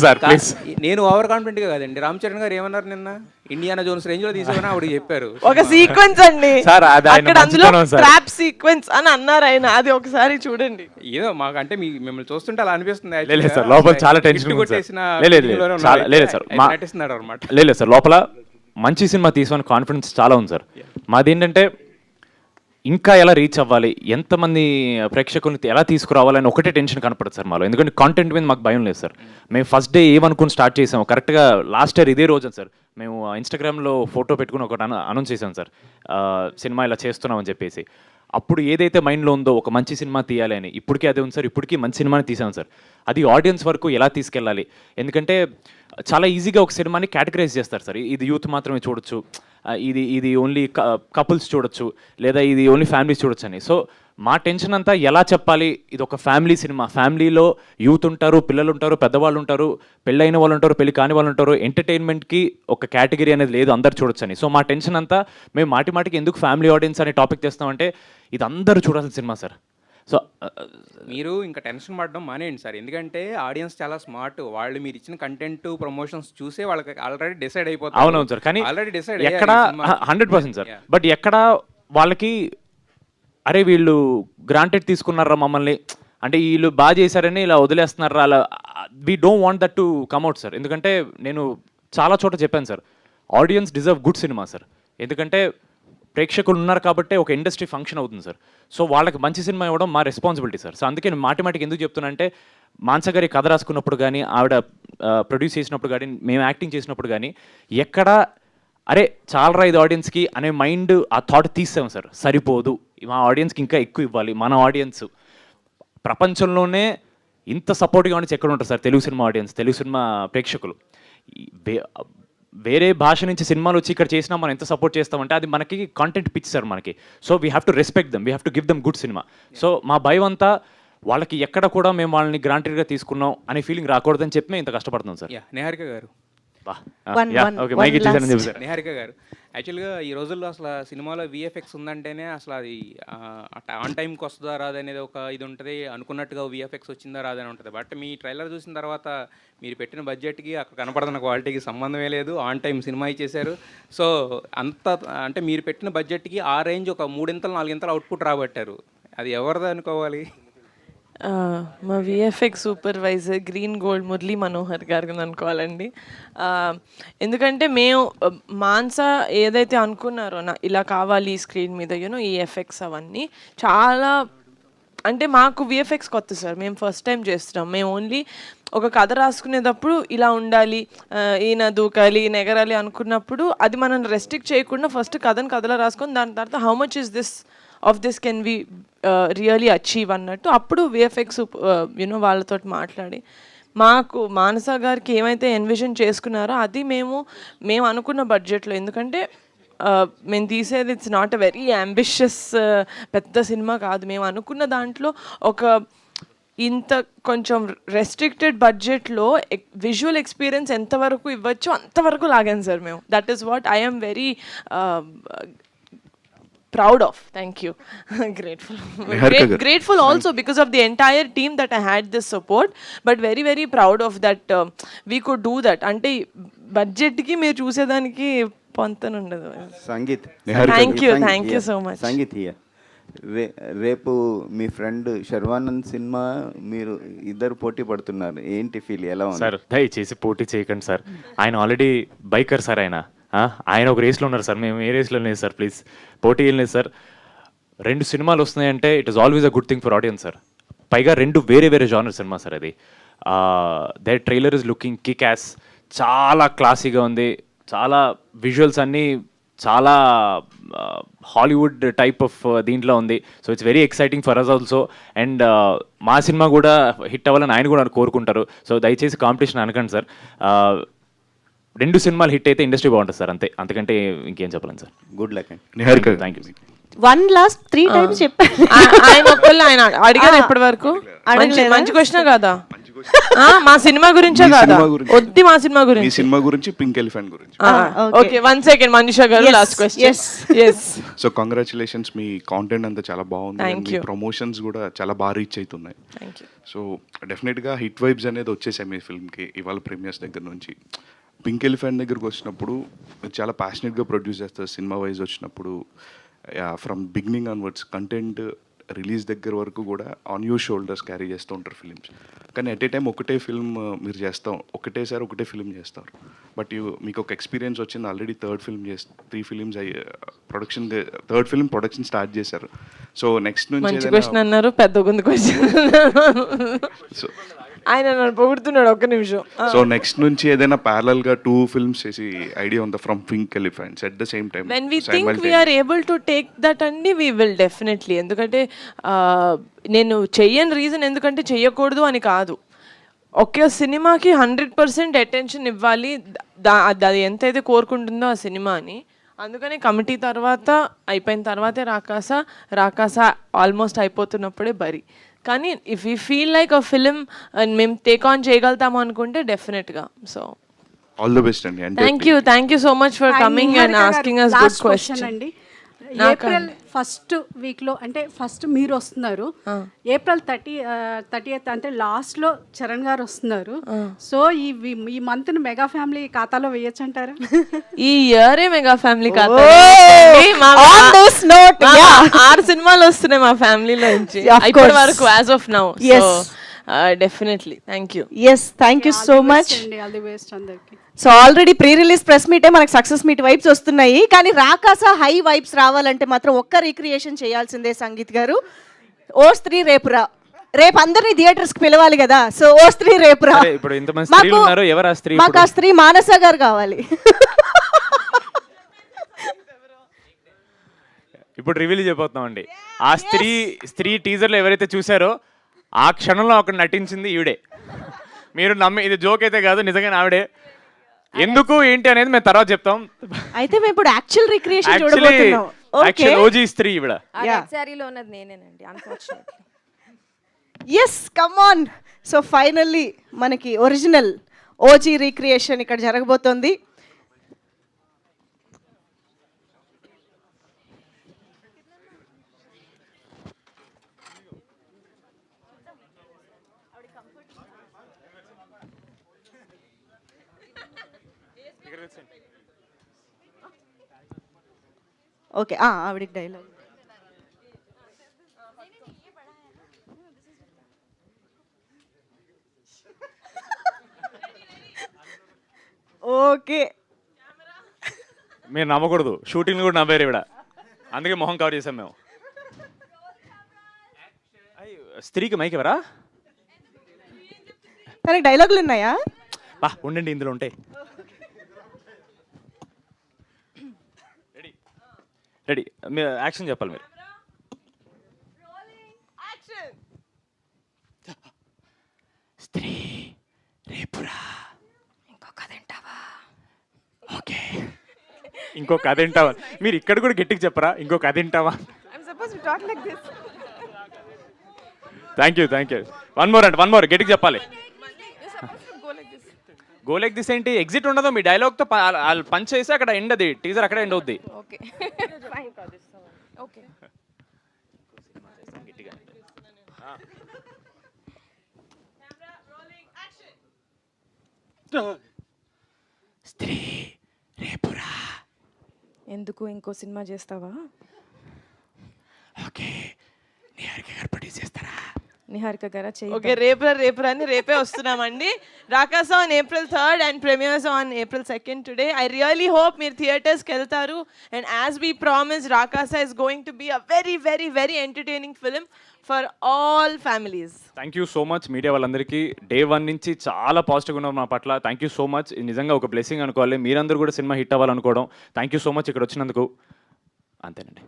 సార్ ప్లీజ్. నేను ఓవర్ కాన్ఫిడెంట్ గా కాదండి. రామ్ చరణ్ గారు ఏమన్నారు నిన్న, ఇండియానా జోన్స్ రేంజ్ లో తీసామని ఆవిడ చెప్పారు. ఒక సీక్వెన్స్ అండి అక్కడ, అందులో ట్రాప్ సీక్వెన్స్ అని అన్నారు ఆయన. అది ఒకసారి చూడండి. ఏదో మాకు అంటే మిమ్మల్ని చూస్తుంటే అలా అనిపిస్తుంది. లోపల చాలా టెన్షన్ నటిస్తున్నాడు అనమాట. లేదు సార్, లోపల మంచి సినిమా తీసుకుని కాన్ఫిడెన్స్ చాలా ఉంది సార్. మాది ఏంటంటే ఇంకా ఎలా రీచ్ అవ్వాలి, ఎంతమంది ప్రేక్షకుల్ని ఎలా తీసుకురావాలని ఒకటే టెన్షన్ కనపడదు సార్ మాలో. ఎందుకంటే కాంటెంట్ మీద మాకు భయం లేదు సార్. మేము ఫస్ట్ డే ఏమనుకుని స్టార్ట్ చేసాము, కరెక్ట్గా లాస్ట్ ఇయర్ ఇదే రోజు సార్ మేము ఇన్స్టాగ్రామ్లో ఫోటో పెట్టుకుని ఒకటి అనౌన్స్ చేసాం సార్, సినిమా ఇలా చేస్తున్నామని చెప్పేసి. అప్పుడు ఏదైతే మైండ్లో ఉందో ఒక మంచి సినిమా తీయాలి అని, ఇప్పటికీ అదే ఉంది సార్. ఇప్పటికీ మంచి సినిమాని తీసాం సార్. అది ఆడియన్స్ వరకు ఎలా తీసుకెళ్ళాలి, ఎందుకంటే చాలా ఈజీగా ఒక సినిమాని కేటగరైజ్ చేస్తారు సార్. ఇది యూత్ మాత్రమే చూడొచ్చు, ఇది ఓన్లీ కపుల్స్ చూడొచ్చు, లేదా ఇది ఓన్లీ ఫ్యామిలీస్ చూడొచ్చు అని. సో మా టెన్షన్ అంతా ఎలా చెప్పాలి, ఇది ఒక ఫ్యామిలీ సినిమా, ఫ్యామిలీలో యూత్ ఉంటారు, పిల్లలు ఉంటారు, పెద్దవాళ్ళు ఉంటారు, పెళ్ళైన వాళ్ళు ఉంటారు, పెళ్లి కాని వాళ్ళు ఉంటారు. ఎంటర్టైన్మెంట్కి ఒక కేటగిరీ అనేది లేదు, అందరు చూడొచ్చు అని. సో మా టెన్షన్ అంతా మేము మాటికి ఎందుకు ఫ్యామిలీ ఆడియన్స్ అనే టాపిక్ తెస్తామంటే ఇది అందరూ చూడాల్సిన సినిమా సార్. సో మీరు ఇంకా టెన్షన్ పడడం మానేయండి సార్. ఎందుకంటే ఆడియన్స్ చాలా స్మార్ట్. వాళ్ళు మీరు ఇచ్చిన కంటెంట్ ప్రమోషన్స్ చూసే వాళ్ళకి ఆల్రెడీ డిసైడ్ అయిపోతారు. అవునవును సార్, కానీ ఆల్రెడీ డిసైడ్ ఎక్కడ 100% సార్. బట్ ఎక్కడ వాళ్ళకి అరే వీళ్ళు గ్రాంటెడ్ తీసుకున్నారా మమ్మల్ని, అంటే వీళ్ళు బాగా చేశారని ఇలా వదిలేస్తున్నారా, అలా we don't want that to come out sir. ఎందుకంటే నేను చాలా చోట చెప్పాను sir, audience deserve good cinema sir. ఎందుకంటే ప్రేక్షకులు ఉన్నారు కాబట్టి ఒక ఇండస్ట్రీ ఫంక్షన్ అవుతుంది సార్. సో వాళ్ళకి మంచి సినిమా ఇవ్వడం మా రెస్పాన్సిబిలిటీ సార్. సో అందుకే నేను మాటికి ఎందుకు చెప్తున్నా అంటే, మాన్స గారి కథ రాసుకున్నప్పుడు కానీ, ఆవిడ ప్రొడ్యూస్ చేసినప్పుడు కానీ, మేము యాక్టింగ్ చేసినప్పుడు కానీ ఎక్కడ అరే చాలరా ఇది ఆడియన్స్కి అనే మైండ్ ఆ థాట్ తీసాం సార్. సరిపోదు, మా ఆడియన్స్కి ఇంకా ఎక్కువ ఇవ్వాలి. మన ఆడియన్స్ ప్రపంచంలోనే ఇంత సపోర్ట్గా ఆడియన్స్ ఎక్కడ ఉంటారు sir? Telugu cinema audience, Telugu cinema ప్రేక్షకులు. వేరే భాష నుంచి సినిమాలు వచ్చి ఇక్కడ చేసినా మనం ఎంత సపోర్ట్ చేస్తామంటే అది మనకి కాంటెంట్ పిచ్ సార్ మనకి. So we have to respect them, we have to give them good cinema. So మా భయం అంతా వాళ్ళకి ఎక్కడ కూడా మేము వాళ్ళని గ్రాంటెడ్గా తీసుకున్నాం అనే ఫీలింగ్ రాకూడదని చెప్పి మేము ఇంత కష్టపడుతున్నాం సార్. నిహారిక గారు, ఓకే మైక్ ఇచ్చేసారని చెప్పారు. నిహారిక గారు, యాక్చువల్గా ఈ రోజుల్లో అసలు సినిమాలో విఎఫ్ఎక్స్ ఉందంటేనే అసలు అది ఆన్ టైంకి వస్తుందా రాదనేది ఒక ఇది ఉంటుంది, అనుకున్నట్టుగా విఎఫ్ఎక్స్ వచ్చిందా రాదని ఉంటుంది. బట్ మీ ట్రైలర్ చూసిన తర్వాత మీరు పెట్టిన బడ్జెట్కి అక్కడ కనపడుతున్న క్వాలిటీకి సంబంధమే లేదు, ఆన్ టైం సినిమా ఇచ్చేశారు. సో అంత అంటే మీరు పెట్టిన బడ్జెట్కి ఆ రేంజ్ ఒక 3-4 అవుట్పుట్ రాబట్టారు. అది ఎవరిది అనుకోవాలి? మా VFX supervisor green gold Murali Manohar గారిని అనుకోవాలండి. ఎందుకంటే మేము మాన్సా ఏదైతే అనుకున్నారో ఇలా కావాలి స్క్రీన్ మీద ఈ ఎఫెక్ట్స్ అవన్నీ చాలా అంటే మాకు విఎఫ్ఎక్స్ కొత్త సార్, మేము ఫస్ట్ టైం చేస్తున్నాం. మేము ఓన్లీ ఒక కథ రాసుకునేటప్పుడు ఇలా ఉండాలి, ఈయన దూకాలి, ఈయన ఎగరాలి అనుకున్నప్పుడు అది మనం రెస్ట్రిక్ట్ చేయకుండా ఫస్ట్ కథలా రాసుకొని దాని తర్వాత how much is this of this can we really achieve అన్నట్టు అప్పుడు విఎఫ్ఎక్స్ వాళ్ళతో మాట్లాడి మాకు మానస గారికి ఏమైతే ఎన్విజన్ చేసుకున్నారో అది మేము అనుకున్న బడ్జెట్లో. ఎందుకంటే మేము తీసేది it's not a very ambitious పెద్ద సినిమా కాదు. మేము అనుకున్న దాంట్లో ఒక ఇంత కొంచెం రెస్ట్రిక్టెడ్ బడ్జెట్లో విజువల్ ఎక్స్పీరియన్స్ ఎంతవరకు ఇవ్వచ్చో అంతవరకు లాగాను సార్ మేము. That is what I am very proud of. Thank you. Grateful also because of the entire team that I had this support, but very very proud of that we could do that. Ante budget ki meer chusedaniki pontan undadu. Sangeet, thank you so much. Sangeet రేపు మీ friend Sharwanand cinema మీరు ఇద్దరు పోటీ పడుతున్నారు, ఏంటి feel, ఎలా ఉంది sir? దయచేసి పోటీ చేయకండి సార్, ఆయన ఆల్రెడీ బైకర్ సార్, ఆయన ఒక రేస్లో ఉన్నారు సార్, మేము ఏ రేస్లో లేదు సార్, ప్లీజ్ పోటీ ఏం లేదు సార్. 2 సినిమాలు వస్తున్నాయంటే it is always a good thing for audience sir. పైగా 2 వేరే జానర్ సినిమా సార్. అది that trailer is looking kick ass, చాలా క్లాసీగా ఉంది, చాలా విజువల్స్ అన్నీ చాలా హాలీవుడ్ టైప్ ఆఫ్ దీంట్లో ఉంది. So it's very exciting for us also. And మా సినిమా కూడా హిట్ అవ్వాలని ఆయన కూడా కోరుకుంటారు. సో దయచేసి కాంపిటీషన్ అనకండి సార్. 2 సినిమాలు హిట్ అయితే ఇండస్ట్రీ బాగుంటుంది సార్, అంతే, అంతకంటే ఇంకేం చెప్పలేను సార్. గుడ్ లక్ అండి. Niharika, thank you. 1 last 3 times చెప్పారు ఆయన అడిగారు ఇప్పటి వరకు. మంచి క్వశ్చన్ కాదా? మా సినిమా గురించే కాదా? వద్ది మా సినిమా గురించి. మీ సినిమా గురించి, పింక్ ఎలిఫెంట్ గురించి. Okay, 1 second Manisha garu, last question. yes so congratulations, మీ కాంటెంట్ అంతా చాలా బాగుంది, మీ ప్రమోషన్స్ కూడా చాలా బాగా రీచ్ అవుతున్నాయి. సో డెఫినెట్గా హిట్ వైబ్స్ అనేది వచ్చేసాయి మీ ఫిల్మ్కి ఇవాళ ప్రీమియర్స్ దగ్గర నుంచి. పింక్ ఎలిఫెంట్ దగ్గరకు వచ్చినప్పుడు చాలా ప్యాషనెట్గా ప్రొడ్యూస్ చేస్తారు. సినిమా వైజ్ వచ్చినప్పుడు from beginning onwards content release దగ్గర వరకు కూడా ఆన్ యూ షోల్డర్స్ క్యారీ చేస్తూ ఉంటారు ఫిలిమ్స్. కానీ ఎట్ ఏ టైం ఒకటే ఫిల్మ్ మీరు చేస్తాం, ఒకటేసారి ఒకటే ఫిల్మ్ చేస్తారు. బట్ మీకు ఒక ఎక్స్పీరియన్స్ వచ్చింది, already 3 films production, 3rd film production start చేశారు. సో నెక్స్ట్ నుంచి క్వశ్చన్ అన్నారు, పెద్ద గుంది క్వశ్చన్. సో ఆయన నన్ను పొగుడుతున్నాడు, ఒక్క నిమిషం. సో నెక్స్ట్ నుంచి ఏదైనా ప్యారలల్ గా 2 ఫిల్మ్స్ చేసి ఐడియా ఉందా from pink elephants at the same time? When we think we are able to take that అండి, వి విల్ డెఫినెట్లీ. ఎందుకంటే నేను చెయ్యని రీజన్ ఎందుకంటే చెయ్యకూడదు అని కాదు, ఒకే సినిమాకి 100% అటెన్షన్ ఇవ్వాలి, అది ఎంతైతే కోరుకుంటుందో ఆ సినిమా అని. అందుకని కమిటీ తర్వాత అయిపోయిన తర్వాతే రాకాస ఆల్మోస్ట్ అయిపోతున్నప్పుడే బరి. కానీ if you feel like a film మేము టేక్ ఆన్ చేయగలుగుతాము అనుకుంటే డెఫినెట్గా. సో ఆల్ ది బెస్ట్ అండి. Thank you so much for coming and asking us good question అండి. ఏప్రిల్ ఫస్ట్ వీక్లో అంటే ఫస్ట్ మీరు వస్తున్నారు, ఏప్రిల్ 30th అంటే లాస్ట్లో చరణ్ గారు వస్తున్నారు. సో ఈ మంత్ మెగా ఫ్యామిలీ ఖాతాలో వేయచ్చు అంటారా? ఈ ఇయరే మెగా ఫ్యామిలీ ఖాతా. 6 సినిమాలు వస్తున్నాయి మా ఫ్యామిలీలో నుంచి ఇప్పటి వరకు as of now. Definitely thank you. Thank you so much. All the best అందరికి. So already pre release press మీటే మనకు సక్సెస్ మీట్ వైబ్స్ వస్తున్నాయి, కానీ రాకాస హై వైబ్స్ రావాలంటే మాత్రం ఒక్క రీక్రియేషన్ చేయాల్సిందే సంగీత్ గారు. ఓ స్త్రీ రేపురా, రేపు అందరినీ థియేటర్స్ కి పిలవాలి కదా. సో ఓ స్త్రీ రేపురా, మాకు ఆ స్త్రీ మానస గారు కావాలి. ఇప్పుడు రివీల్ చేయబోతున్నామండి. ఆ స్త్రీ టీజర్లో ఎవరైతే చూసారో ఆ క్షణంలో అక్కడ నటించింది ఈవిడే. మీరు నమ్మి, ఇది జోక్ అయితే కాదు, నిజంగా ఆవిడే. ఎందుకు ఏంటి అనేది మేము తర్వాత చెప్తాం. అయితే మేము ఇప్పుడు యాక్చువల్ రిక్రియేషన్ చూడబోతున్నాం. యాక్చువల్ ఓజీ స్త్రీ ఈవిడ. సారీలో ఉన్నది నేనేనండి, unfortunately. Yes, come on. So finally మనకి ఒరిజినల్ ఓజీ రీక్రియేషన్ ఇక్కడ జరగబోతోంది. ఓకే, ఆవిడకి డైలాగ్. ఓకే, మీరు నమ్మకూడదు, షూటింగ్ కూడా నవ్వారు ఇవిడ, అందుకే మొహం కవర్ చేసాం మేము. స్త్రీకి మైక్ ఎవరా? తనకి డైలాగులు ఉన్నాయా? బా ఉండండి, ఇందులో ఉంటాయి. రెడీ, మీరు యాక్షన్ చెప్పాలి. మీరు స్త్రీ రేపురా, ఇంకో కథ వింటావా? ఓకే, ఇంకో కథ వింటావా? మీరు ఇక్కడ కూడా గట్టిగా చెప్పరా, ఇంకో కథ వింటావా? Thank you. వన్ మోర్ అంటే వన్ మోర్ గట్టిగా చెప్పాలి. గో లైక్ దిస్ ఏంటి? ఎగ్జిట్ ఉండదు, మీ డైలాగ్తో పంచ్ చేసి అక్కడ ఎండ్, అది టీజర్ అక్కడ ఎండ్ అవుద్ది. స్త్రీ రేపురా, ఎందుకు ఇంకో సినిమా చేస్తావా? ఓకే, నిహారిక గారు ప్రొడ్యూస్ చేస్తారా? నిహారిక గారా చేయి. ఓకే, రేపురా అని రేపే వస్తున్నామండి. రాకాసా on April 3rd and premieres on April 2nd today. I really hope మీరు థియేటర్స్కి వెళ్తారు. And as we promised, Rakasa is going to be a very, very, very entertaining film for all families. Thank you so much media వాళ్ళందరికీ. Day 1 నుంచి చాలా పాజిటివ్గా ఉన్నారు మా పట్ల. థ్యాంక్ యూ సో మచ్. నిజంగా ఒక బ్లెస్సింగ్ అనుకోవాలి, మీరందరూ కూడా సినిమా హిట్ అవ్వాలనుకోవడం. థ్యాంక్ యూ సో మచ్ ఇక్కడ వచ్చినందుకు. అంతేనండి.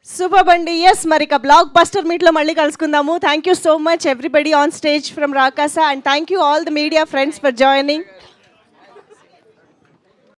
సూపర్ అండి. ఎస్, మరి ఇక బ్లాక్ బస్టర్ మీట్లో మళ్ళీ కలుసుకుందాము. Thank you so much everybody on stage from Rakasa, and thank you all the media friends for joining.